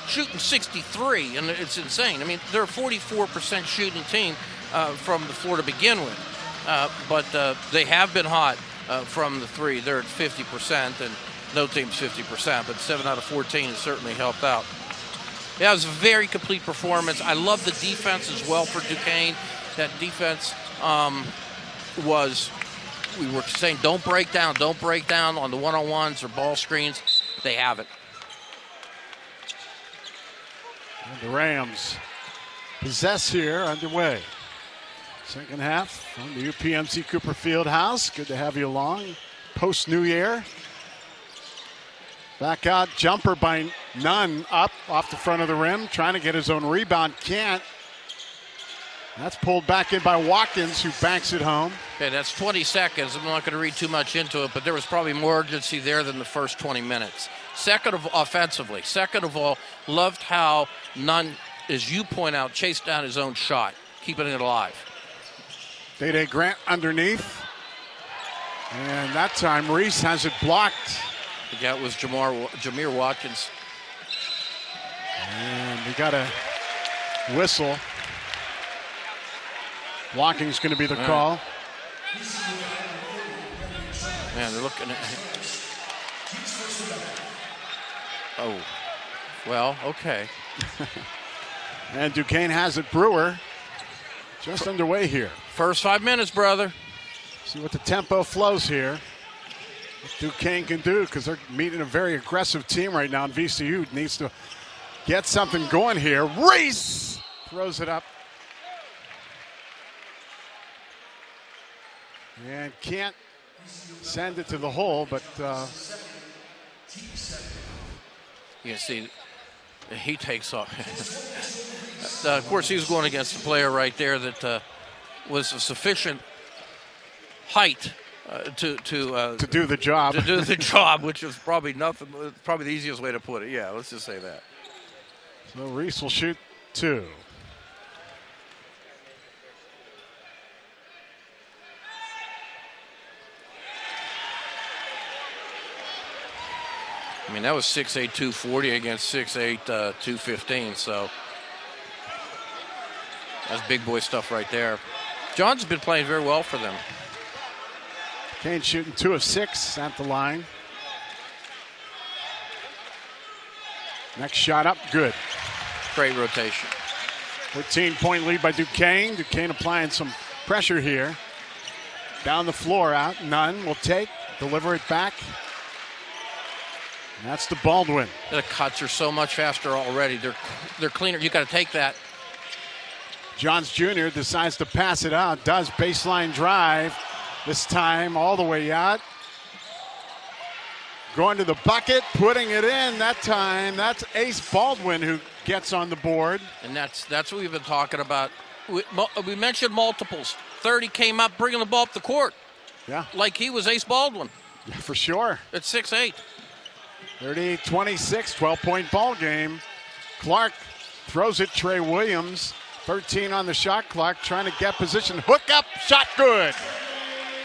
shooting 63, and it's insane. I mean, they're a 44% shooting team from the floor to begin with. But they have been hot from the three. They're at 50%, and no team's 50%, but 7 out of 14 has certainly helped out. Yeah, it was a very complete performance. I love the defense as well for Duquesne. That defense we were saying, don't break down on the one-on-ones or ball screens. They have it. And the Rams possess here, underway. Second half from the UPMC Cooper Fieldhouse. Good to have you along. Post-New Year. Back out, jumper by Nunn up off the front of the rim, trying to get his own rebound, can't. That's pulled back in by Watkins, who banks it home. Okay, that's 20 seconds. I'm not going to read too much into it, but there was probably more urgency there than the first 20 minutes. Offensively, second of all, loved how Nunn, as you point out, chased down his own shot, keeping it alive. Dae Dae Grant underneath. And that time, Reese has it blocked. That was Jamir Watkins. And we got a whistle. Blocking's going to be the call. Man, they're looking at. Oh, well, okay. And Duquesne has it. Brewer just underway here. First 5 minutes, brother. See what the tempo flows here. What Duquesne can do, because they're meeting a very aggressive team right now, and VCU needs to get something going here. Reese throws it up. And can't send it to the hole, but you see, he takes off. Of course, he was going against a player right there that was a sufficient height to do the job. To do the job, which is probably the easiest way to put it. Yeah, let's just say that. So Reese will shoot 2. I mean, that was 6'8", 240 against 6'8", 215. So that's big boy stuff right there. John's been playing very well for them. Kane shooting 2 of 6 at the line. Next shot up, good. Great rotation. 14-point lead by Duquesne. Duquesne applying some pressure here. Down the floor out. Nunn will take, deliver it back. And that's to Baldwin. The cuts are so much faster already. They're cleaner. You got to take that. Johns Jr. decides to pass it out. Does baseline drive. This time all the way out. Going to the bucket, putting it in that time. That's Ace Baldwin who gets on the board. And that's what we've been talking about. We mentioned multiples. 30 came up, bringing the ball up the court. Yeah. Like he was Ace Baldwin. Yeah, for sure. At 6'8". 38-26, 12-point ball game. Clark throws it. Trey Williams, 13 on the shot clock, trying to get position. Hook up, shot good.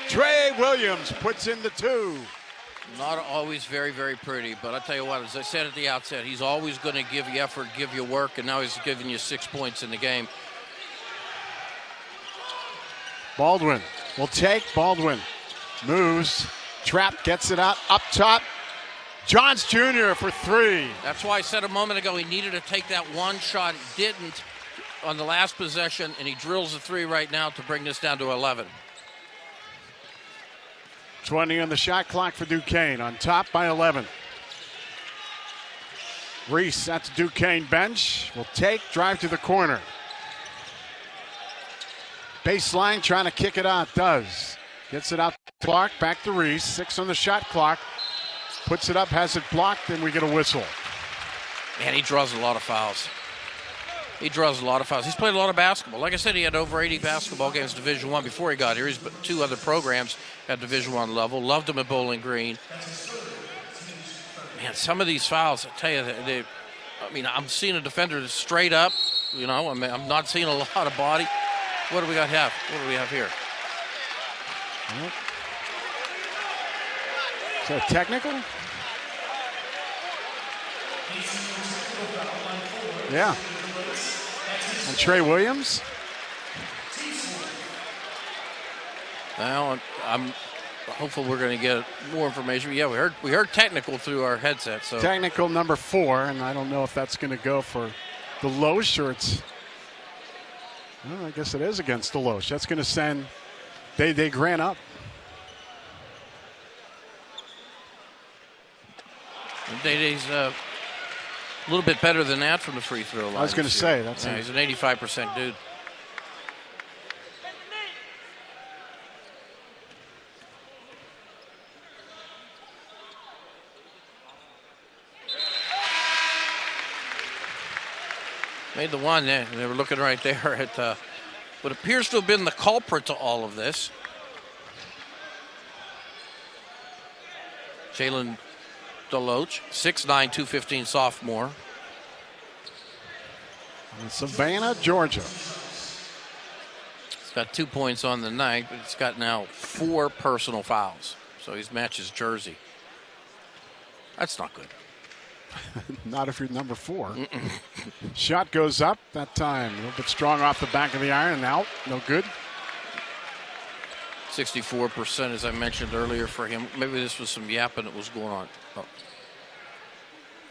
Trey Williams puts in the 2. Not always very, very pretty, but I tell you what, as I said at the outset, he's always going to give you effort, give you work, and now he's giving you 6 points in the game. Baldwin will take. Baldwin moves. Trap gets it out up top. Johns Jr. for 3. That's why I said a moment ago he needed to take that one shot. He didn't on the last possession, and he drills a 3 right now to bring this down to 11. 20 on the shot clock for Duquesne, on top by 11. Reese at the Duquesne bench will take, drive to the corner. Baseline trying to kick it out, does. Gets it out to Clark, back to Reese, 6 on the shot clock. Puts it up, has it blocked, and we get a whistle. Man, he draws a lot of fouls. He's played a lot of basketball. Like I said, he had over 80 basketball games Division I before he got here. He's been 2 other programs at Division I level. Loved him at Bowling Green. Man, some of these fouls, I tell you, I mean, I'm seeing a defender that's straight up. You know, I mean, I'm not seeing a lot of body. What do we got here? What do we have here? Is that technical? Yeah. And Trey Williams? Well, I'm hopeful we're going to get more information. Yeah, we heard technical through our headset. So Technical number 4, and I don't know if that's going to go for the Loesch or it's. Well, I guess it is against the Loesch. That's going to send Dae Dae Grant up. Dae Dae's a little bit better than that from the free throw line. I was going to say that's. Yeah, he's an 85% dude. Made the one there. They were looking right there at what appears to have been the culprit to all of this. Jalen Deloach, 6'9", 215 sophomore. In Savannah, Georgia. He's got 2 points on the night, but he's got now 4 personal fouls. So he's matched his jersey. That's not good. Not if you're number 4. Shot goes up that time. A little bit strong off the back of the iron and out. No good. 64%, as I mentioned earlier, for him. Maybe this was some yapping that was going on. Oh.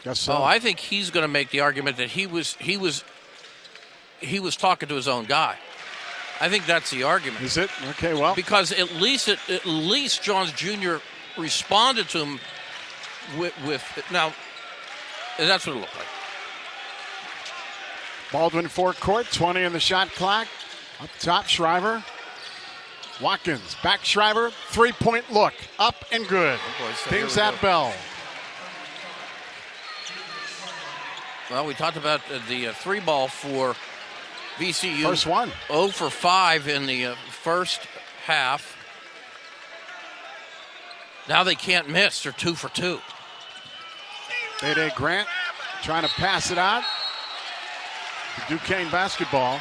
Guess so. Oh, I think he's going to make the argument that he was talking to his own guy. I think that's the argument. Is it? Okay, well. Because at least Johns Jr. responded to him with now. That's what it looked like. Baldwin forecourt, 20 in the shot clock. Up top, Shriver. Watkins, back Shriver, 3-point look. Up and good. Pings that bell. Well, we talked about the 3-ball for VCU. First one. 0 for 5 in the first half. Now they can't miss. They're 2 for 2. Dae Dae Grant trying to pass it out. Duquesne basketball.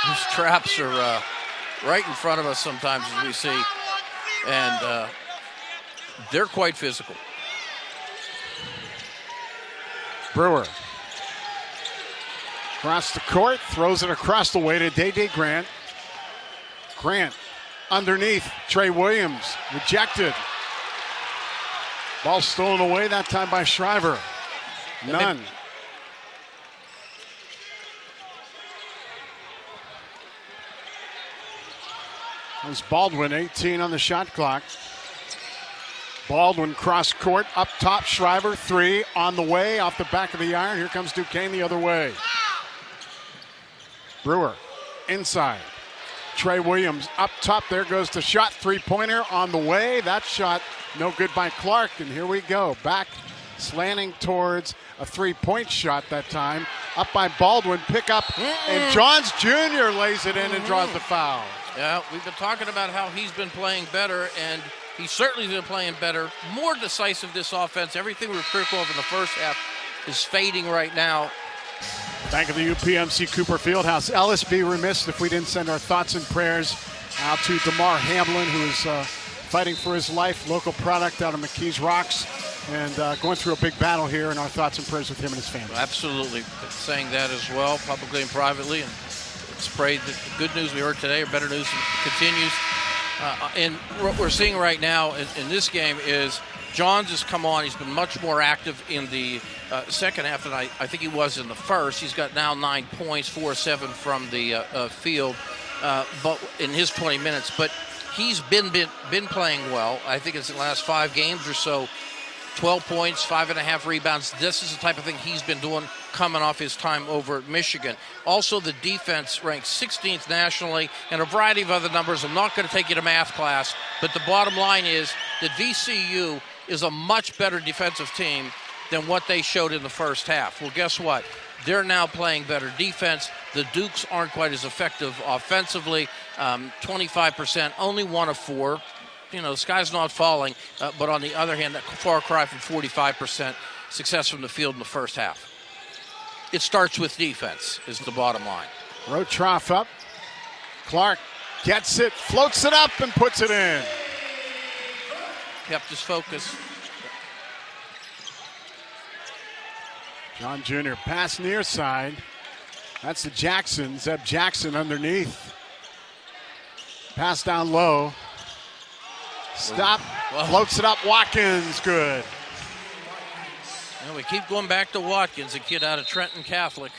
These traps are right in front of us sometimes, as we see, and they're quite physical. Brewer. Across the court, throws it across the way to Dae Dae Grant. Grant underneath, Trey Williams, rejected. Ball stolen away that time by Shriver. None. That was Baldwin, 18 on the shot clock. Baldwin cross court, up top, Shriver, 3 on the way, off the back of the iron. Here comes Duquesne the other way. Brewer, inside. Trey Williams up top, there goes the shot, 3-pointer on the way. That shot no good by Clark, and here we go. Back slanting towards a 3-point shot that time. Up by Baldwin, pick up, and Johns Jr. lays it in and draws the foul. Yeah, we've been talking about how he's been playing better, and he's certainly been playing better. More decisive this offense. Everything we were critical of in the first half is fading right now. Back at the UPMC Cooper Fieldhouse. Ellis, be remiss if we didn't send our thoughts and prayers out to DeMar Hamlin, who is fighting for his life, local product out of McKees Rocks, and going through a big battle here, and our thoughts and prayers with him and his family. Absolutely. Saying that as well, publicly and privately, and let's pray that the good news we heard today, or better news, continues. And what we're seeing right now in this game is Johns has come on. He's been much more active in the second half than I think he was in the first. He's got now 9 points, 4-7 from the field, but in his 20 minutes. But he's been playing well. I think it's the last 5 games or so. 12 points, 5.5 rebounds. This is the type of thing he's been doing coming off his time over at Michigan. Also, the defense ranked 16th nationally and a variety of other numbers. I'm not going to take you to math class, but the bottom line is that VCU is a much better defensive team than what they showed in the first half. Well, guess what? They're now playing better defense. The Dukes aren't quite as effective offensively. 25%, only 1 of 4. the sky's not falling, but on the other hand, that far cry from 45% success from the field in the first half. It starts with defense, is the bottom line. Rotroff up. Clark gets it, floats it up, and puts it in. Kept his focus. John Jr. pass near side. That's to Jackson. Zeb Jackson underneath. Pass down low. Stop. Well, floats it up. Watkins, good. We keep going back to Watkins, a kid out of Trenton Catholic.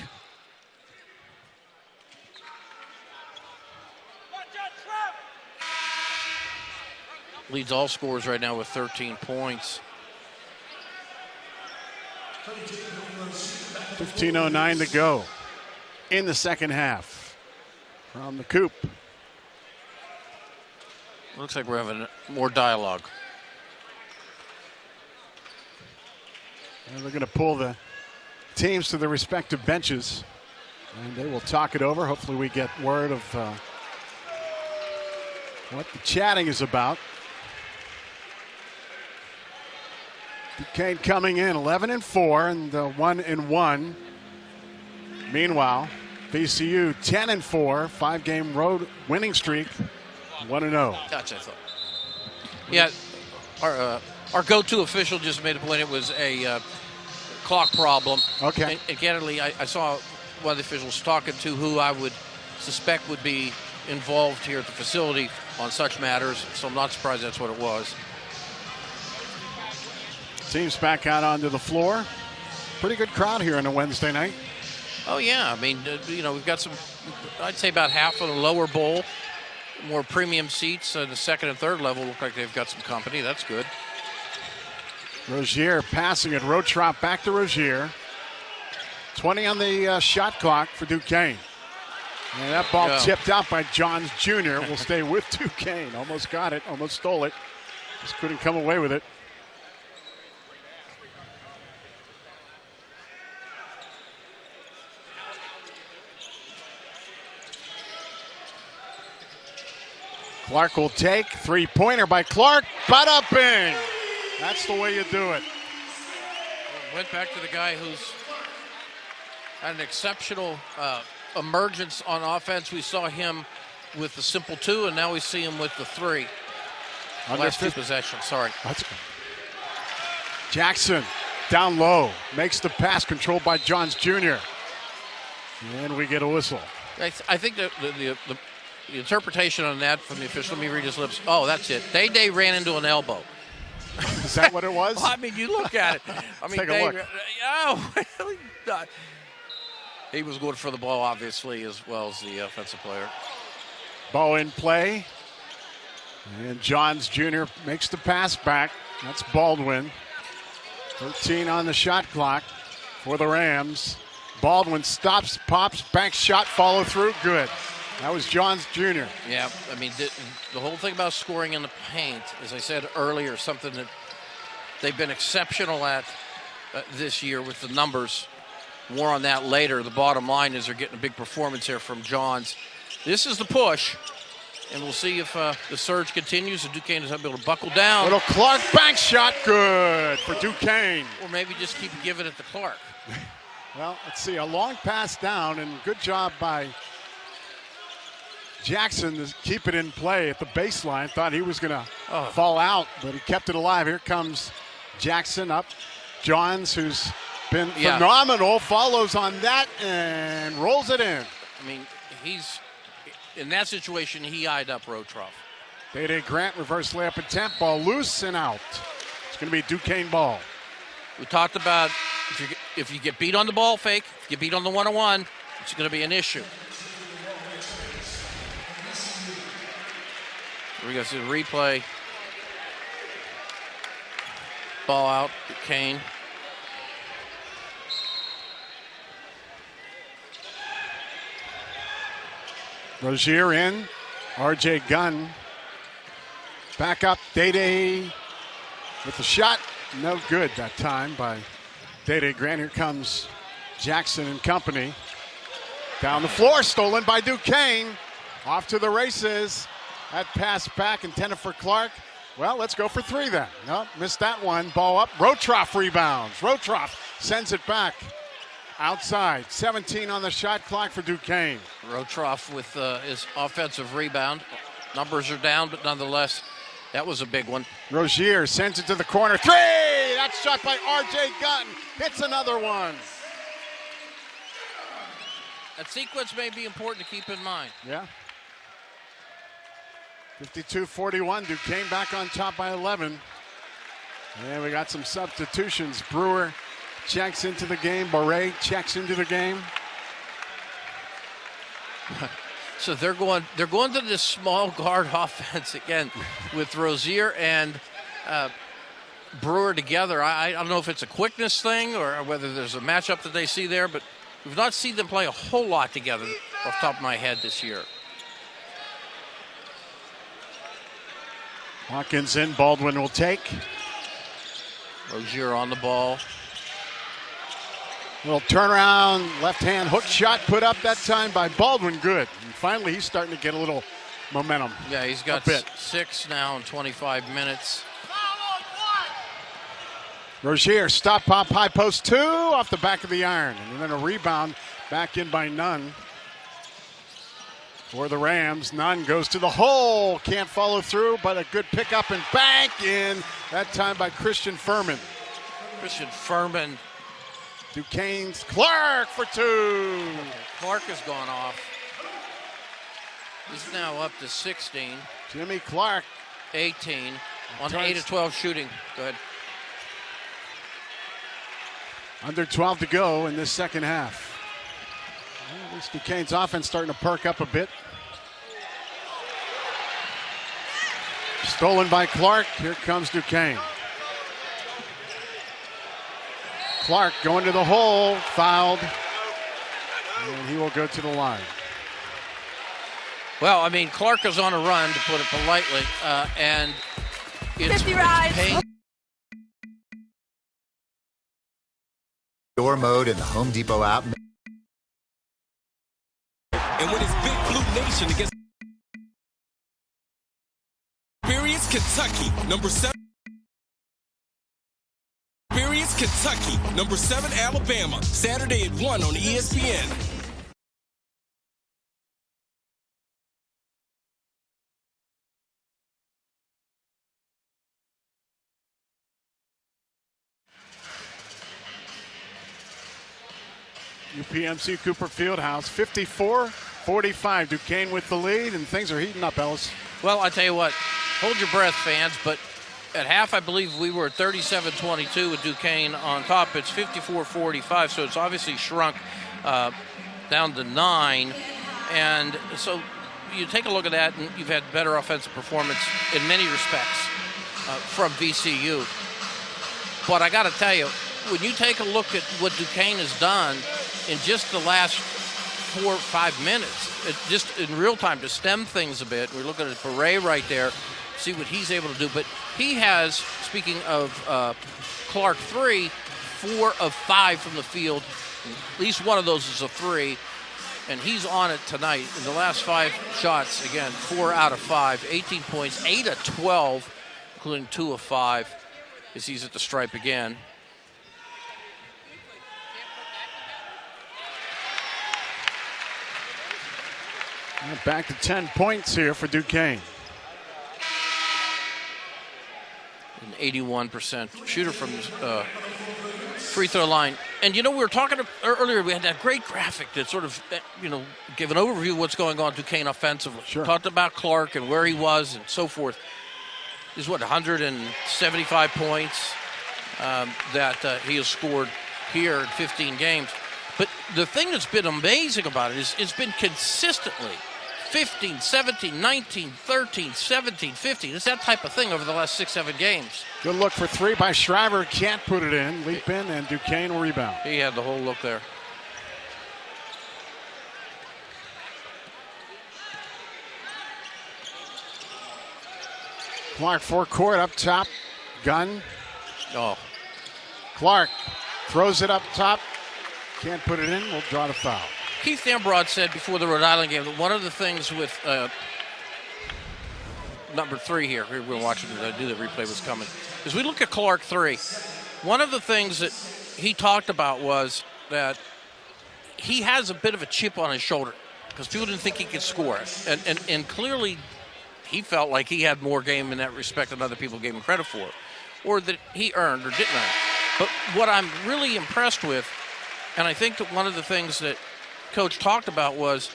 Leads all scorers right now with 13 points. 15:09 to go in the second half. From the coop. Looks like we're having more dialogue. And they're going to pull the teams to their respective benches. And they will talk it over. Hopefully we get word of what the chatting is about. Duquesne coming in 11-4 and 1-1. Meanwhile, VCU 10-4, 5-game road winning streak, 1-0. Gotcha, I thought. Yeah, our go-to official just made a point. It was a clock problem. Okay. And candidly, I saw one of the officials talking to who I would suspect would be involved here at the facility on such matters, so I'm not surprised that's what it was. Teams back out onto the floor. Pretty good crowd here on a Wednesday night. Oh, yeah. I mean, we've got some, I'd say about half of the lower bowl, more premium seats. The second and third level look like they've got some company. That's good. Rozier passing it. Rotrop back to Rozier. 20 on the shot clock for Duquesne. And that ball tipped out by Johns Jr. will stay with Duquesne. Almost got it. Almost stole it. Just couldn't come away with it. Clark will take. Three-pointer by Clark. Bada bing! That's the way you do it. Went back to the guy who's had an exceptional emergence on offense. We saw him with the simple two, and now we see him with the three. Last two possessions, sorry. That's good. Jackson down low. Makes the pass controlled by Johns Jr. And we get a whistle. I think the interpretation on that from the official, let me read his lips. Oh, that's it. Dae Dae ran into an elbow. Is that what it was? Well, I mean, you look at it. I mean, take a look. Oh, he was good for the ball, obviously, as well as the offensive player. Ball in play. And Johns Jr. makes the pass back. That's Baldwin. 13 on the shot clock for the Rams. Baldwin stops, pops, banks shot, follow through. Good. That was Johns Jr. Yeah, I mean, the whole thing about scoring in the paint, as I said earlier, something that they've been exceptional at this year with the numbers. More on that later. The bottom line is they're getting a big performance here from Johns. This is the push, and we'll see if the surge continues and Duquesne is able to buckle down. Little Clark bank shot, good for Duquesne. Or maybe just keep giving it to Clark. Well, let's see, a long pass down, and good job by Jackson to keep it in play at the baseline. Thought he was going to fall out, but he kept it alive. Here comes Jackson up. Johns, who's been phenomenal, follows on that and rolls it in. I mean, he's in that situation, he eyed up Rotroff. Dae Dae Grant, reverse layup attempt, ball loose and out. It's going to be Duquesne ball. We talked about if you get beat on the ball fake, if you get beat on the one-on-one, it's going to be an issue. We're going to see the replay. Ball out, Duquesne. Rozier in. R.J. Gunn. Back up. Dae Dae with the shot. No good that time by Dae Dae Grant. Here comes Jackson and company. Down the floor. Stolen by Duquesne. Off to the races. That pass back intended for Clark. Well, let's go for three then. Nope, missed that one. Ball up. Rotroff rebounds. Rotroff sends it back outside. 17 on the shot clock for Duquesne. Rotroff with his offensive rebound. Numbers are down, but nonetheless, that was a big one. Rozier sends it to the corner. Three! That's shot by R.J. Gunn. Hits another one. That sequence may be important to keep in mind. Yeah. 52-41. Duquesne back on top by 11. And we got some substitutions. Brewer checks into the game. Boré checks into the game. So they're going to this small guard offense again with Rozier and Brewer together. I don't know if it's a quickness thing or whether there's a matchup that they see there, but we've not seen them play a whole lot together off the top of my head this year. Watkins in. Baldwin will take. Rozier on the ball. Little turnaround, left hand hook shot put up that time by Baldwin. Good. And finally, he's starting to get a little momentum. Yeah, he's got 6 now in 25 minutes. Rozier, stop pop, high post 2 off the back of the iron. And then a rebound back in by Nunn. For the Rams, Nunn goes to the hole. Can't follow through, but a good pickup and bank in. That time by Christian Furman. Christian Furman. Duquesne's Clark for 2. Clark has gone off. He's now up to 16. Jimmy Clark. 18 on 8 of 12 shooting. Go ahead. Under 12 to go in this second half. Well, at least Duquesne's offense starting to perk up a bit. Stolen by Clark. Here comes Duquesne. Clark going to the hole, fouled, and he will go to the line. Well, I mean, Clark is on a run, to put it politely, and it's 50 rides. Door mode in the Home Depot app. And when it's Big Blue Nation against Experience Kentucky, number 7. Experience Kentucky, number 7 Alabama, Saturday at 1 on ESPN. UPMC Cooper Fieldhouse, 54-45. Duquesne with the lead, and things are heating up, Ellis. Well, I tell you what, hold your breath, fans, but at half, I believe we were 37-22 with Duquesne on top. It's 54-45, so it's obviously shrunk down to 9. And so you take a look at that, and you've had better offensive performance in many respects from VCU. But I got to tell you, when you take a look at what Duquesne has done in just the last 4 or 5 minutes, just in real time to stem things a bit, we're looking at Boré right there, see what he's able to do. But he has, speaking of Clark, 4 of 5 from the field. At least one of those is a 3, and he's on it tonight. In the last 5 shots, again, 4 out of 5, 18 points, 8 of 12, including 2 of 5, as he's at the stripe again. Back to 10 points here for Duquesne. An 81% shooter from free throw line. And, you know, we were talking earlier, we had that great graphic that sort of, gave an overview of what's going on Duquesne offensively. Sure. Talked about Clark and where he was and so forth. This is 175 points that he has scored here in 15 games. But the thing that's been amazing about it is it's been consistently 15, 17, 19, 13, 17, 15. It's that type of thing over the last 6-7 games. Good look for 3 by Shriver. Can't put it in. Leap in, and Duquesne will rebound. He had the whole look there. Clark forecourt up top. Gunn. Oh, Clark throws it up top. Can't put it in. We'll draw the foul. Keith Ambrose said before the Rhode Island game that one of the things with number 3 here. We're watching it. I knew the replay was coming. As we look at Clark 3, one of the things that he talked about was that he has a bit of a chip on his shoulder because people didn't think he could score. And clearly he felt like he had more game in that respect than other people gave him credit for, or that he earned or didn't earn. But what I'm really impressed with, and I think that one of the things that Coach talked about was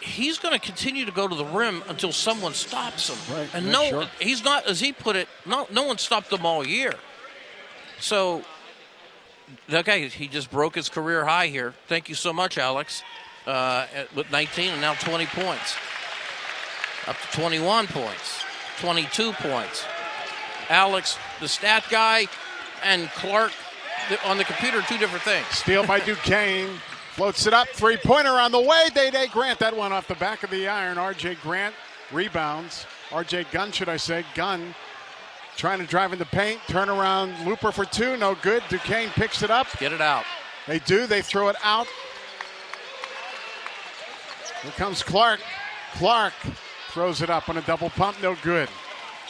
he's going to continue to go to the rim until someone stops him. Right. And he's not, as he put it, no one stopped him all year. So, okay, he just broke his career high here. Thank you so much, Alex, with 19 and now 20 points. Up to 21 points, 22 points. Alex, the stat guy, and Clark on the computer, 2 different things. Steal by Duquesne. Floats it up. 3-pointer on the way. Dae Dae Grant. That one off the back of the iron. R.J. Grant rebounds. R.J. Gunn, should I say. Gunn trying to drive in the paint. Turnaround looper for 2. No good. Duquesne picks it up. Get it out. They do. They throw it out. Here comes Clark. Clark throws it up on a double pump. No good.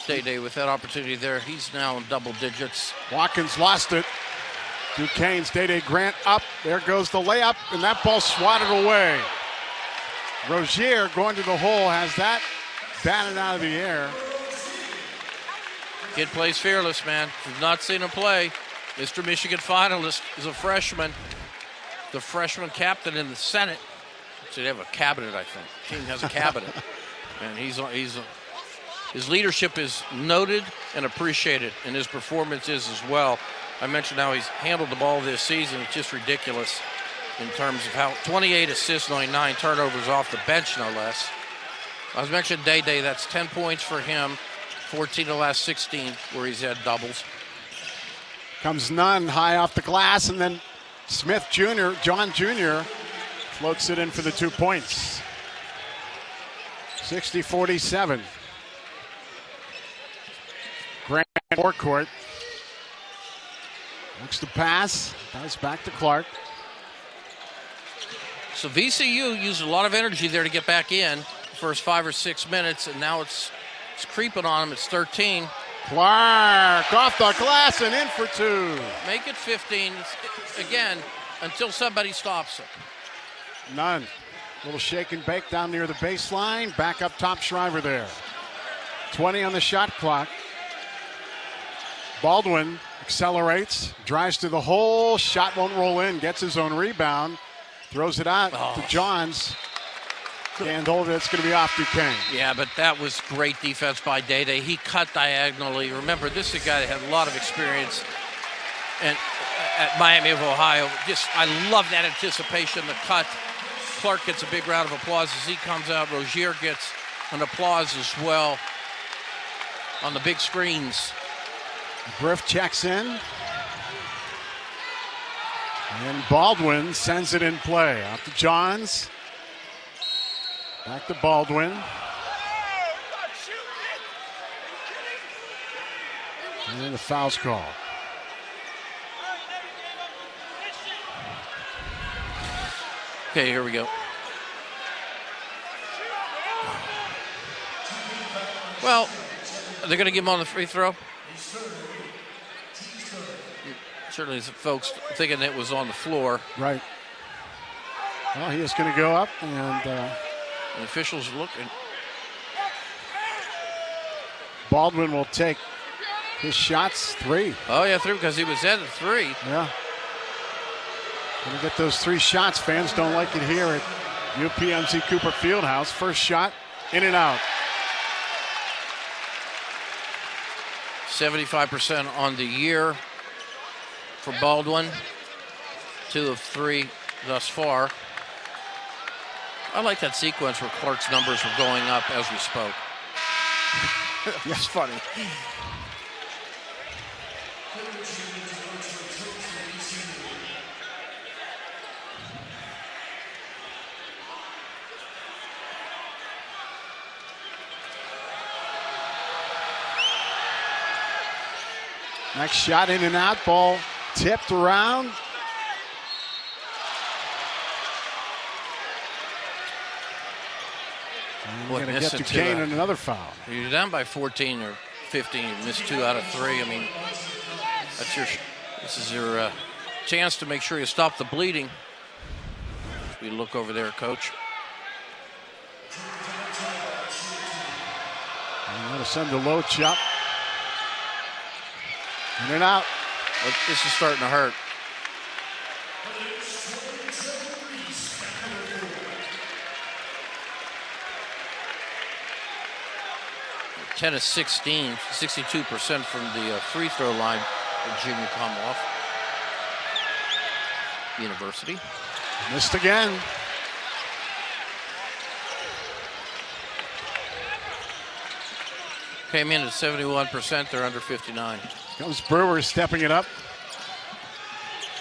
Dae Dae with that opportunity there. He's now in double digits. Watkins lost it. Duquesne's Dae Dae Grant up. There goes the layup, and that ball swatted away. Rozier going to the hole, has that batted out of the air. Kid plays fearless, man. If you've not seen him play, Mr. Michigan finalist is a freshman. The freshman captain in the Senate. So they have a cabinet, I think. The team has a cabinet. And his leadership is noted and appreciated, and his performance is as well. I mentioned how he's handled the ball this season. It's just ridiculous in terms of how 28 assists, only 9 turnovers off the bench, no less. I was mentioning Dae Dae, that's 10 points for him, 14 of the last 16 where he's had doubles. Comes Nunn high off the glass, and then Smith Jr., John Jr., floats it in for the 2 points. 60-47. Grant forecourt. Looks to pass. Dives back to Clark. So VCU used a lot of energy there to get back in the first 5 or 6 minutes, and now it's creeping on them. It's 13. Clark off the glass and in for 2. Make it 15. Again, until somebody stops it. None. Little shake and bake down near the baseline. Back up top, Shriver there. 20 on the shot clock. Baldwin accelerates, drives to the hole, shot won't roll in, gets his own rebound, throws it out to Johns, and over it's going to be off Duquesne. Yeah, but that was great defense by Dae Dae. He cut diagonally. Remember, this is a guy that had a lot of experience and at Miami of Ohio. I love that anticipation, the cut. Clark gets a big round of applause as he comes out. Rozier gets an applause as well on the big screens. Griff checks in. And Baldwin sends it in play. Out to Johns. Back to Baldwin. And then the foul's call. Okay, here we go. Well, they're going to give him on the free throw. Certainly some folks thinking it was on the floor. Right. Well, he is going to go up, and the officials are looking. Baldwin will take his shots. 3. Oh, yeah, 3 because he was at 3. Yeah. Going to get those 3 shots. Fans don't like it here at UPMC Cooper Fieldhouse. First shot, in and out. 75% on the year for Baldwin. 2 of 3 thus far. I like that sequence where Clark's numbers were going up as we spoke. That's funny. Next shot, in and out, ball tipped around. We're going to get Duquesne in another foul. You're down by 14 or 15. You missed 2 out of 3. I mean, this is your chance to make sure you stop the bleeding. We look over there, Coach. I'm going to send a low chop. In and out. This is starting to hurt. Ten of 16, 62% from the free throw line for Junior Commonwealth University. Missed again. Came in at 71%. They're under 59. Comes Brewer stepping it up.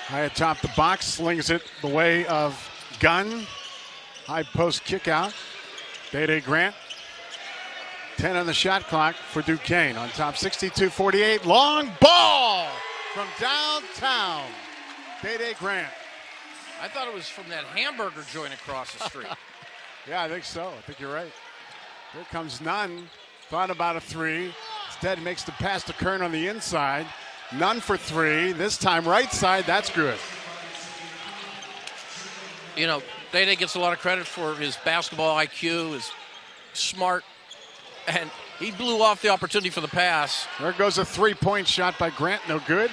High atop the box, slings it the way of Gunn. High post kick out. Dae Dae Grant. 10 on the shot clock for Duquesne. On top, 62-48. Long ball from downtown. Dae Dae Grant. I thought it was from that hamburger joint across the street. Yeah, I think so. I think you're right. Here comes Nunn. Thought about a 3. Instead, makes the pass to Kern on the inside. Nunn for 3. This time, right side. That's good. You know, Dae Dae gets a lot of credit for his basketball IQ, his smart, and he blew off the opportunity for the pass. There goes a 3-point shot by Grant. No good.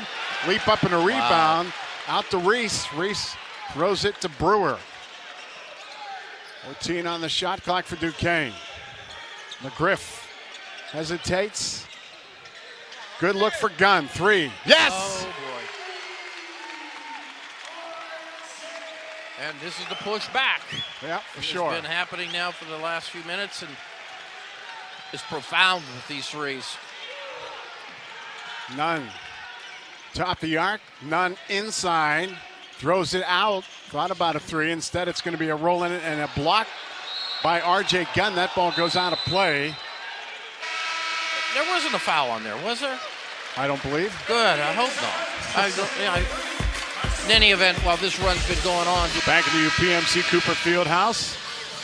Leap up and a rebound. Wow. Out to Reese. Reese throws it to Brewer. 14 on the shot clock for Duquesne. McGriff hesitates. Good look for Gunn. 3. Yes! Oh, boy. And this is the push back. Yeah, for sure. It's been happening now for the last few minutes, and it's profound with these threes. Nunn. Top the arc. Nunn inside. Throws it out. Thought about a 3. Instead, it's going to be a roll in it and a block by R.J. Gunn. That ball goes out of play. There wasn't a foul on there, was there? I don't believe. Good. I hope not. In any event, while this run's been going on. Back at the UPMC Cooper Fieldhouse.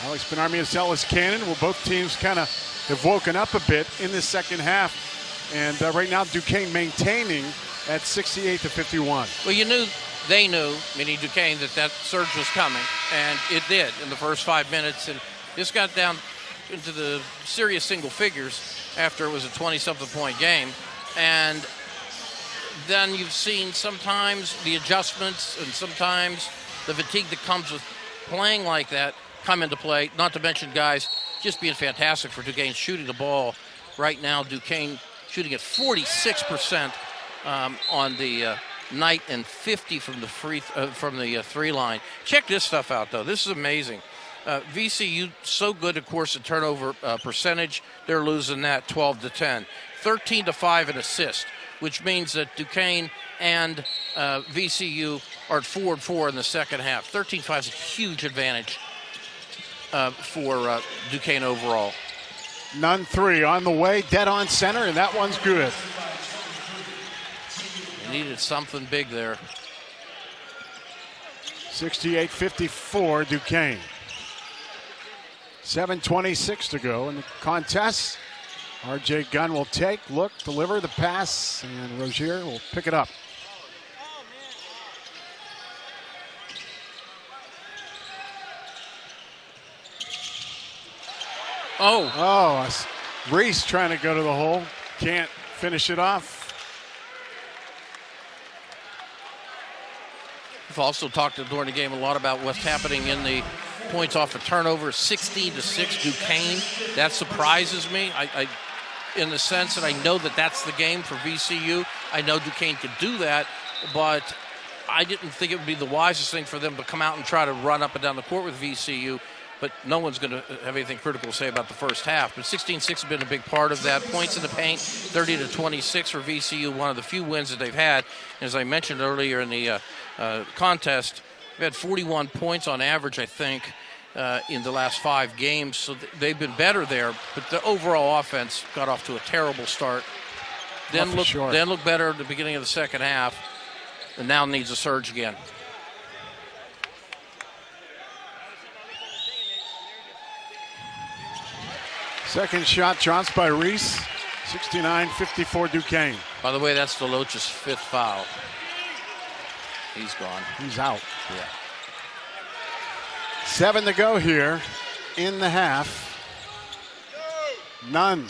Alex Benarmius, Ellis Cannon. Well, both teams kind of have woken up a bit in the second half. And right now, Duquesne maintaining at 68-51. Well, they knew, meaning Duquesne, that surge was coming. And it did in the first 5 minutes. And this got down into the serious single figures after it was a 20-something point game. And then you've seen sometimes the adjustments and sometimes the fatigue that comes with playing like that come into play. Not to mention, guys, just being fantastic for Duquesne shooting the ball. Right now, Duquesne shooting at 46% on the night and 50 from the 3 line. Check this stuff out, though. This is amazing. VCU so good, of course, at turnover percentage. They're losing that 12-10. 13-5 in assist, which means that Duquesne and VCU are at 4-4 in the second half. 13-5 is a huge advantage for Duquesne overall. Nunn 3 on the way, dead on center, and that one's good. They needed something big there. 68-54 Duquesne. 7:26 to go in the contest. R.J. Gunn will take, look, deliver the pass, and Rozier will pick it up. Oh, Reese trying to go to the hole. Can't finish it off. We've also talked during the game a lot about what's happening in the points off a turnover. 16-6 Duquesne. That surprises me. I in the sense that I know that that's the game for VCU. I know Duquesne could do that, but I didn't think it would be the wisest thing for them to come out and try to run up and down the court with VCU. But no one's going to have anything critical to say about the first half. But 16-6 has been a big part of that. Points in the paint, 30-26 for VCU, one of the few wins that they've had. As I mentioned earlier in the contest, they've had 41 points on average, I think, in the last 5 games. So they've been better there. But the overall offense got off to a terrible start. Then looked better at the beginning of the second half, and now needs a surge again. Second shot drops by Reese. 69-54 Duquesne. By the way, that's DeLoach's 5th foul. He's gone. He's out. Yeah. 7 to go here in the half. None.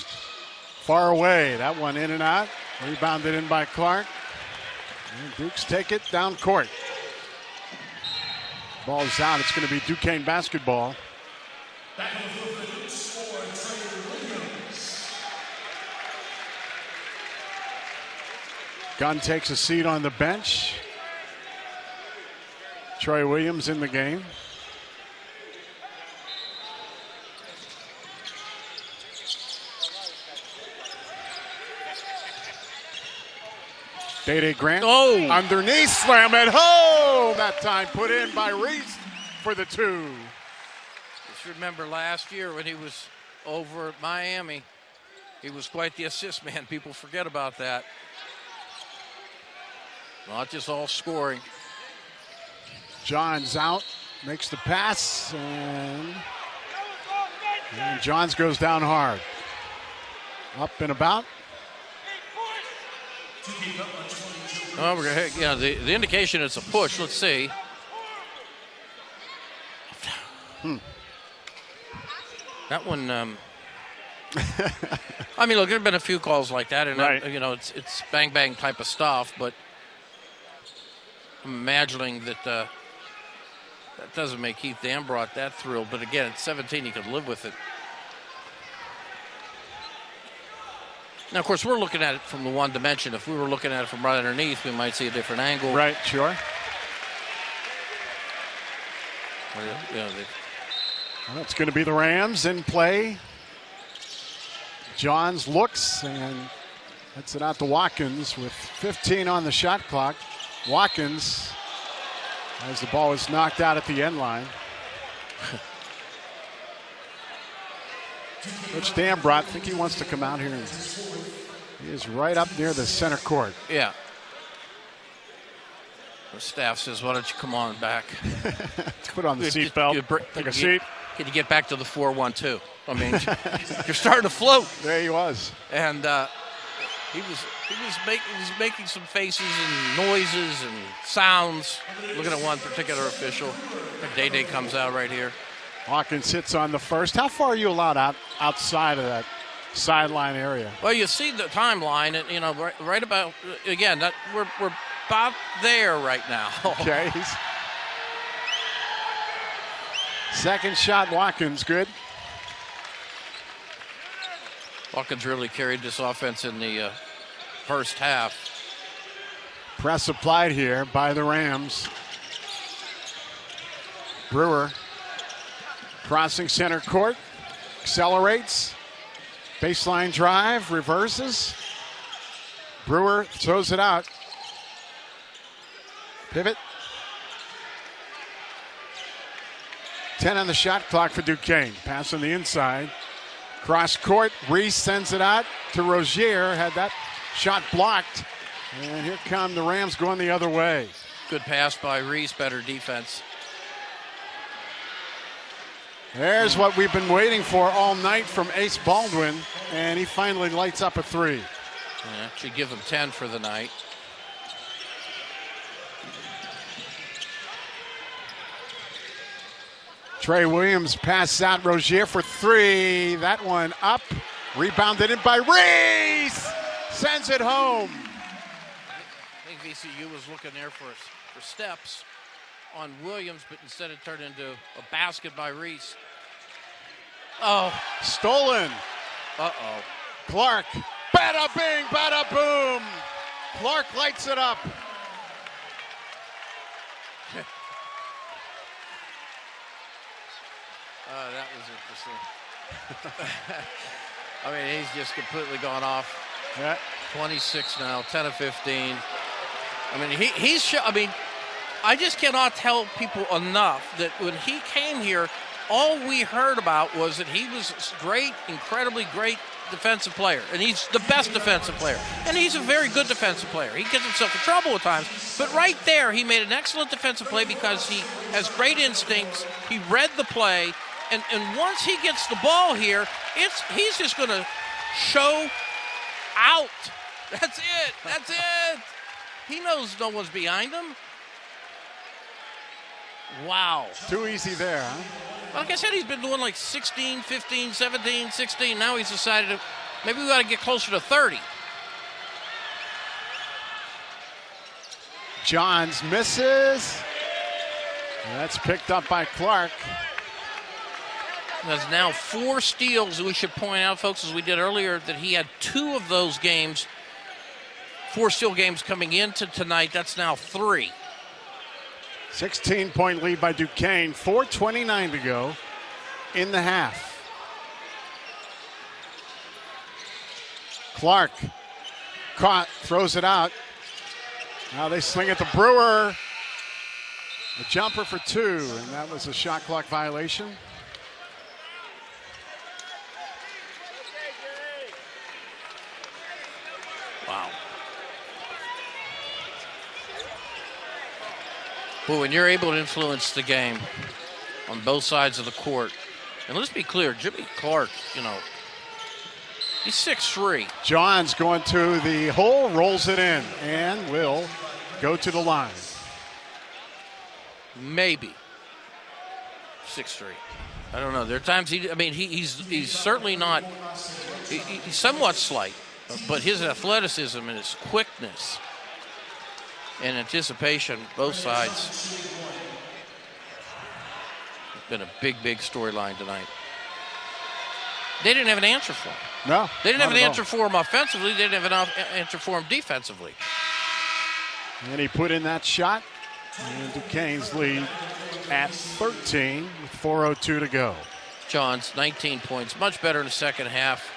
Far away. That one in and out. Rebounded in by Clark. And Dukes take it down court. Ball's out. It's going to be Duquesne basketball. Gunn takes a seat on the bench. Troy Williams in the game. Dae Dae Grant. Oh! Underneath, slam at home. That time put in by Reese for the 2. Just remember last year when he was over at Miami, he was quite the assist man. People forget about that. Not just all scoring. Johns out, makes the pass, and Johns goes down hard. Up and about. Oh, the indication it's a push. Let's see. That one. I mean, look, there have been a few calls like that, and right. It's bang bang type of stuff, but I'm imagining that that doesn't make Keith Dambrot that thrilled. But again, at 17, he could live with it. Now, of course, we're looking at it from the one dimension. If we were looking at it from right underneath, we might see a different angle. Right, sure. Well, it's going to be the Rams in play. Johns looks and lets it out to Watkins with 15 on the shot clock. Watkins, as the ball is knocked out at the end line. Coach Dambrot, I think he wants to come out here. And he is right up near the center court. Yeah. The staff says, why don't you come on back? Put on the seatbelt. Take a seat. Can you get back to the 4-1-2? I mean, you're starting to float. There he was. And he was making some faces and noises and sounds. Looking at one particular official. Dae Dae comes out right here. Hawkins hits on the first. How far are you allowed outside of that sideline area? Well, you see the timeline, and right about again. That we're about there right now. Okay. Second shot, Watkins, good. Watkins really carried this offense in the first half. Press applied here by the Rams. Brewer crossing center court, accelerates, baseline drive, reverses. Brewer throws it out. Pivot. 10 on the shot clock for Duquesne. Pass on the inside. Cross court, Reese sends it out to Rozier. Had that shot blocked. And here come the Rams going the other way. Good pass by Reese, better defense. There's what we've been waiting for all night from Ace Baldwin, and he finally lights up a 3. Yeah, should give him 10 for the night. Trey Williams passes out Rozier for 3. That one up, rebounded in by Reese. Sends it home. I think VCU was looking there for steps on Williams, but instead it turned into a basket by Reese. Oh. Stolen. Uh-oh. Clark. Bada bing, bada boom. Clark lights it up. That was interesting. I mean, he's just completely gone off. Yeah. 26 now, 10 of 15. I mean, I just cannot tell people enough that when he came here, all we heard about was that he was great, incredibly great defensive player. And he's the best defensive player. And he's a very good defensive player. He gets himself in trouble at times. But right there, he made an excellent defensive play because he has great instincts. He read the play. And once he gets the ball here, he's just going to show out. That's it. That's it. He knows no one's behind him. Wow. Too easy there, huh? Like I said, he's been doing like 16, 15, 17, 16. Now he's decided maybe we got to get closer to 30. Johns misses. That's picked up by Clark. There's now 4 steals. We should point out, folks, as we did earlier, that he had 2 of those games, 4 steal games coming into tonight. That's now 3. 16-point lead by Duquesne. 4:29 to go in the half. Clark caught, throws it out. Now they sling it to Brewer. A jumper for 2, and that was a shot clock violation. Wow. Well, when you're able to influence the game on both sides of the court, and let's be clear, Jimmy Clark, he's 6'3". Johns going to the hole, rolls it in, and will go to the line. Maybe 6'3". I don't know. There are times he's certainly not. He's somewhat slight, but his athleticism and his quickness and anticipation, both sides, it's been a big storyline tonight. They didn't have an answer for him. No, they didn't have an answer for him offensively. They didn't have an answer for him defensively. And he put in that shot. And Duquesne's lead at 13 with 4:02 to go. Johns, 19 points, much better in the second half.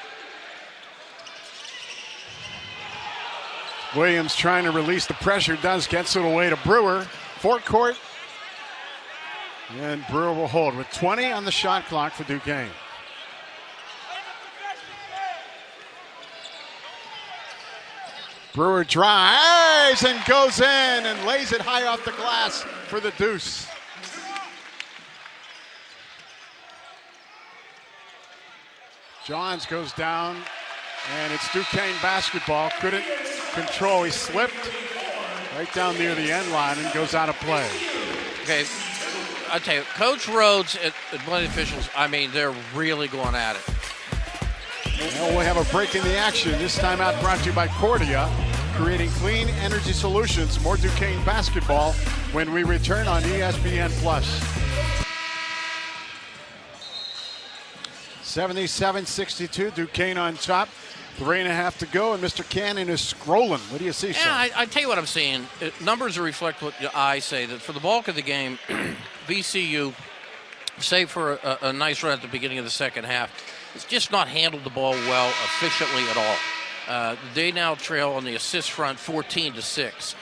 Williams trying to release the pressure, gets it away to Brewer. Forecourt. And Brewer will hold with 20 on the shot clock for Duquesne. Brewer drives and goes in and lays it high off the glass for the deuce. Johns goes down, and it's Duquesne basketball. Couldn't control. He slipped right down near the end line and goes out of play. Okay, I tell you, Coach Rhodes and one of the officials, they're really going at it. Well, we have a break in the action. This time out brought to you by Cordia, creating clean energy solutions. More Duquesne basketball when we return on ESPN+. 77-62, Duquesne on top. 3.5 to go, and Mr. Cannon is scrolling. What do you see, sir? Yeah, I tell you what I'm seeing. Numbers reflect what I say, that for the bulk of the game, VCU, save for a nice run at the beginning of the second half, it's just not handled the ball well efficiently at all. They now trail on the assist front 14-6.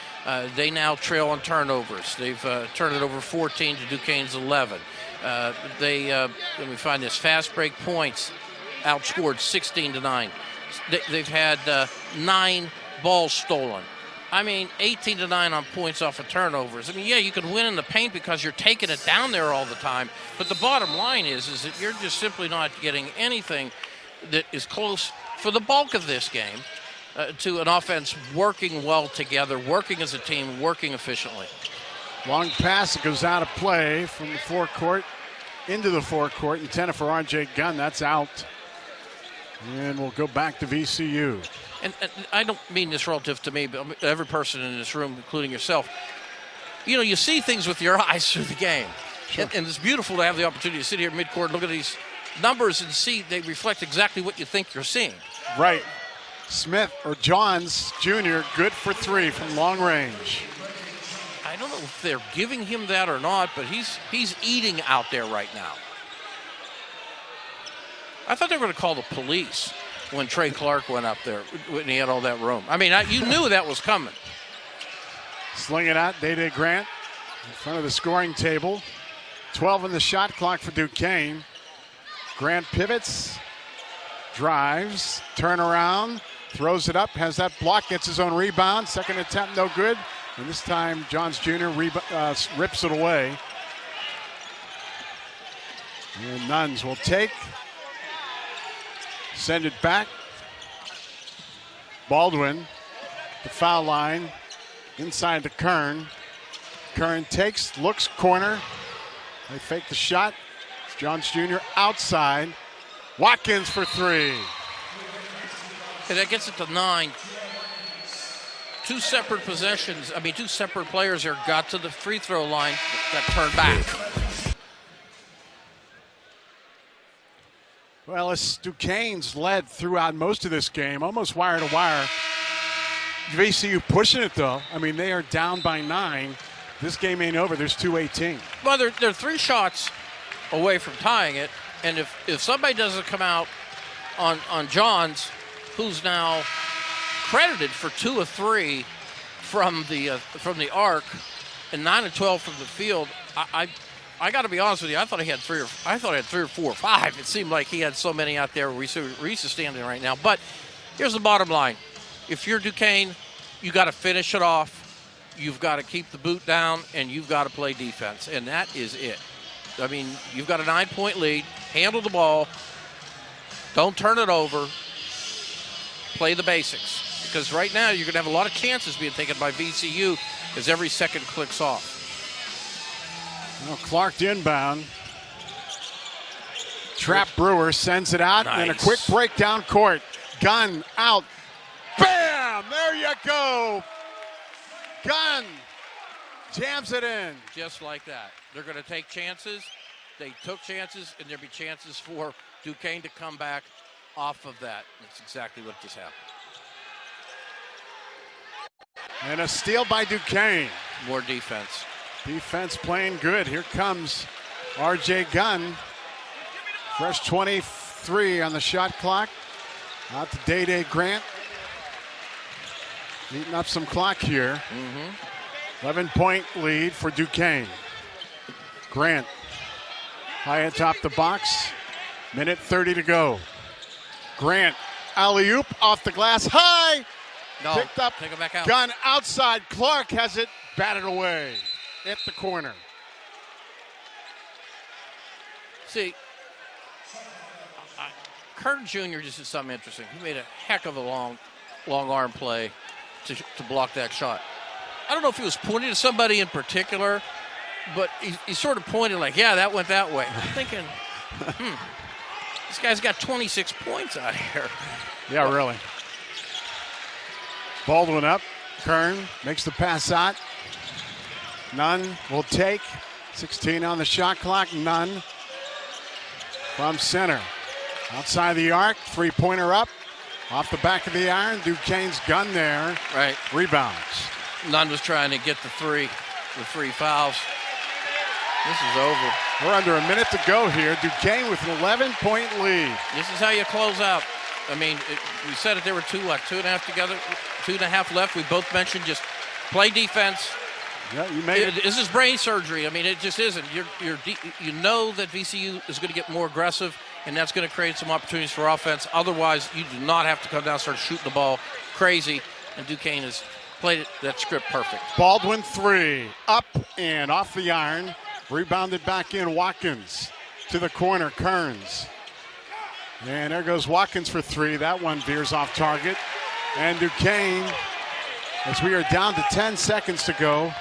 They now trail on turnovers. They've turned it over 14 to Duquesne's 11. Let me find this, fast break points outscored 16-9. They've had 9 balls stolen. 18-9 on points off of turnovers. Yeah, you can win in the paint because you're taking it down there all the time. But the bottom line is that you're just simply not getting anything that is close for the bulk of this game to an offense working well together, working as a team, working efficiently. Long pass goes out of play from the forecourt into the forecourt, intended for R.J. Gunn. That's out. And we'll go back to VCU. And I don't mean this relative to me, but every person in this room, including yourself, you see things with your eyes through the game. Sure. And it's beautiful to have the opportunity to sit here at midcourt and look at these numbers and see they reflect exactly what you think you're seeing. Right. Smith, or Johns Jr., good for 3 from long range. I don't know if they're giving him that or not, but he's eating out there right now. I thought they were going to call the police when Trey Clark went up there when he had all that room. You knew that was coming. Sling it out, Dae Dae Grant in front of the scoring table. 12 on the shot clock for Duquesne. Grant pivots, drives, turnaround, throws it up, has that block, gets his own rebound. Second attempt, no good. And this time, Johns Jr. Rips it away. And Nuns will take. Send it back. Baldwin, the foul line, inside to Kern. Kern takes, looks, corner. They fake the shot. It's Jones Jr. outside. Watkins for three. And that gets it to 9. Two separate possessions. Two separate players here got to the free throw line, got turned back. Well, as Duquesne's led throughout most of this game, almost wire to wire. VCU pushing it though. They are down by 9. This game ain't over. There's 2:18. Well, they're 3 shots away from tying it, and if somebody doesn't come out on Johns, who's now credited for 2 of 3 from the arc, and 9 of 12 from the field, I got to be honest with you. I thought he had 3 or 4 or 5. It seemed like he had so many out there. Reese is standing right now. But here's the bottom line: if you're Duquesne, you got to finish it off. You've got to keep the boot down, and you've got to play defense, and that is it. You've got a 9-point lead. Handle the ball. Don't turn it over. Play the basics, because right now you're going to have a lot of chances being taken by VCU as every second clicks off. Well, Clark inbound. Trap Brewer sends it out, Nice. and a quick break down court. Gunn out. Bam! There you go. Gunn jams it in. Just like that. They're going to take chances. They took chances, and there'll be chances for Duquesne to come back off of that. That's exactly what just happened. And a steal by Duquesne. More defense. Defense playing good. Here comes R.J. Gunn. Fresh 23 on the shot clock. Out to Dae Dae Grant. Eating up some clock here. 11-point lead for Duquesne. Grant high atop the box. Minute 30 to go. Grant, alley-oop off the glass. High! No, Picked up. take it back out. Gunn outside. Clark has it batted away. Hit the corner. See, Kern Jr. just did something interesting. He made a heck of a long arm play to block that shot. I don't know if he was pointing to somebody in particular, but he sort of pointed like, yeah, that went that way. I'm thinking, this guy's got 26 points out here. Yeah, really. Baldwin up. Kern makes the pass out. Nunn will take. 16 on the shot clock. Nunn from center. Outside the arc. Three-pointer up. Off the back of the iron. Duquesne's gun there. Right. Rebounds. Nunn was trying to get the 3 fouls. This is over. We're under a minute to go here. Duquesne with an 11-point lead. This is how you close out. We said it, there were 2.5 together, 2.5 left. We both mentioned just play defense. Yeah, you made it. This is brain surgery. It just isn't. You know that VCU is going to get more aggressive, and that's going to create some opportunities for offense. Otherwise, you do not have to come down and start shooting the ball crazy, and Duquesne has played that script perfect. Baldwin 3. Up and off the iron. Rebounded back in. Watkins to the corner. Kearns. And there goes Watkins for 3. That one veers off target. And Duquesne, as we are down to 10 seconds to go.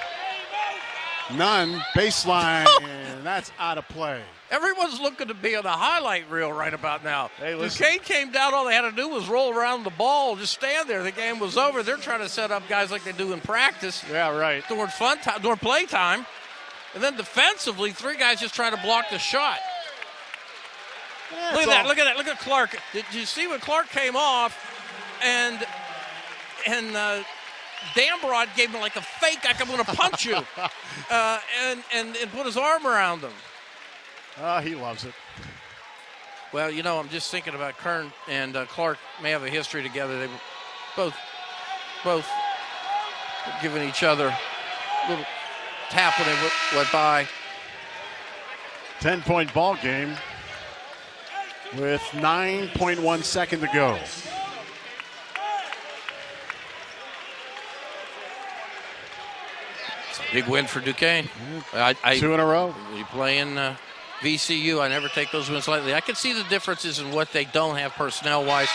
Nunn, baseline, and that's out of play. Everyone's looking to be on the highlight reel right about now. Hey, listen. Duquesne came down, all they had to do was roll around the ball, just stand there. The game was over. They're trying to set up guys like they do in practice. Yeah, right. During play time. And then defensively, 3 guys just trying to block the shot. Look at that. Look at Clark. Did you see when Clark came off and Dambrod gave him like a fake, like I'm going to punch you, and put his arm around him. He loves it. Well, I'm just thinking about Kern and Clark may have a history together. They were both giving each other a little tap when they went by. 10-point ball game with 9.1 seconds to go. It's Big win for Duquesne. 2 in a row. You playing VCU, I never take those wins lightly. I can see the differences in what they don't have personnel-wise.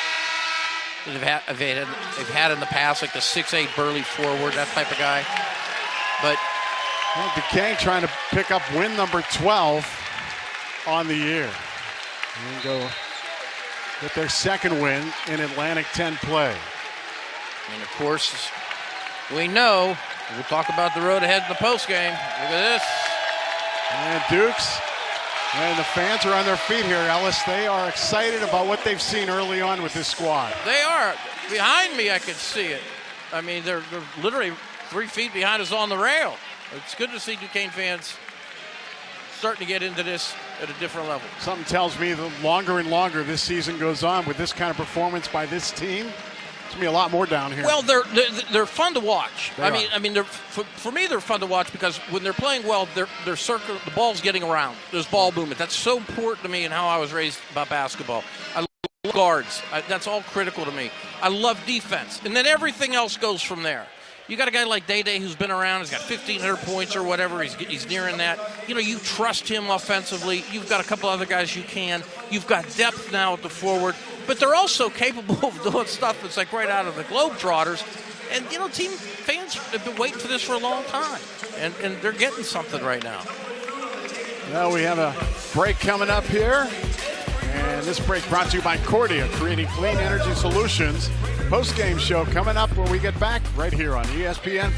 They've had in the past, like the 6'8" burly forward, that type of guy. But Duquesne trying to pick up win number 12 on the year. And go with their second win in Atlantic 10 play. And, of course, we know, we'll talk about the road ahead in the postgame. Look at this. And Dukes, and the fans are on their feet here, Ellis. They are excited about what they've seen early on with this squad. They are. Behind me, I can see it. I mean, they're literally 3 feet behind us on the rail. It's good to see Duquesne fans starting to get into this at a different level. Something tells me the longer and longer this season goes on with this kind of performance by this team, it's gonna be a lot more down here. Well, they're fun to watch. I mean, they're for me they're fun to watch because when they're playing well, they're circling, the ball's getting around. There's ball movement. That's so important to me and how I was raised about basketball. I love guards. That's all critical to me. I love defense, and then everything else goes from there. You got a guy like Dae Dae who's been around. He's got 1,500 points or whatever. He's nearing that. You know, you trust him offensively. You've got a couple other guys you can. You've got depth now at the forward. But they're also capable of doing stuff that's like right out of the Globetrotters. And, you know, team fans have been waiting for this for a long time. And they're getting something right now. Well, we have a break coming up here. And this break brought to you by Cordia, creating clean energy solutions. Post-game show coming up when we get back right here on ESPN+.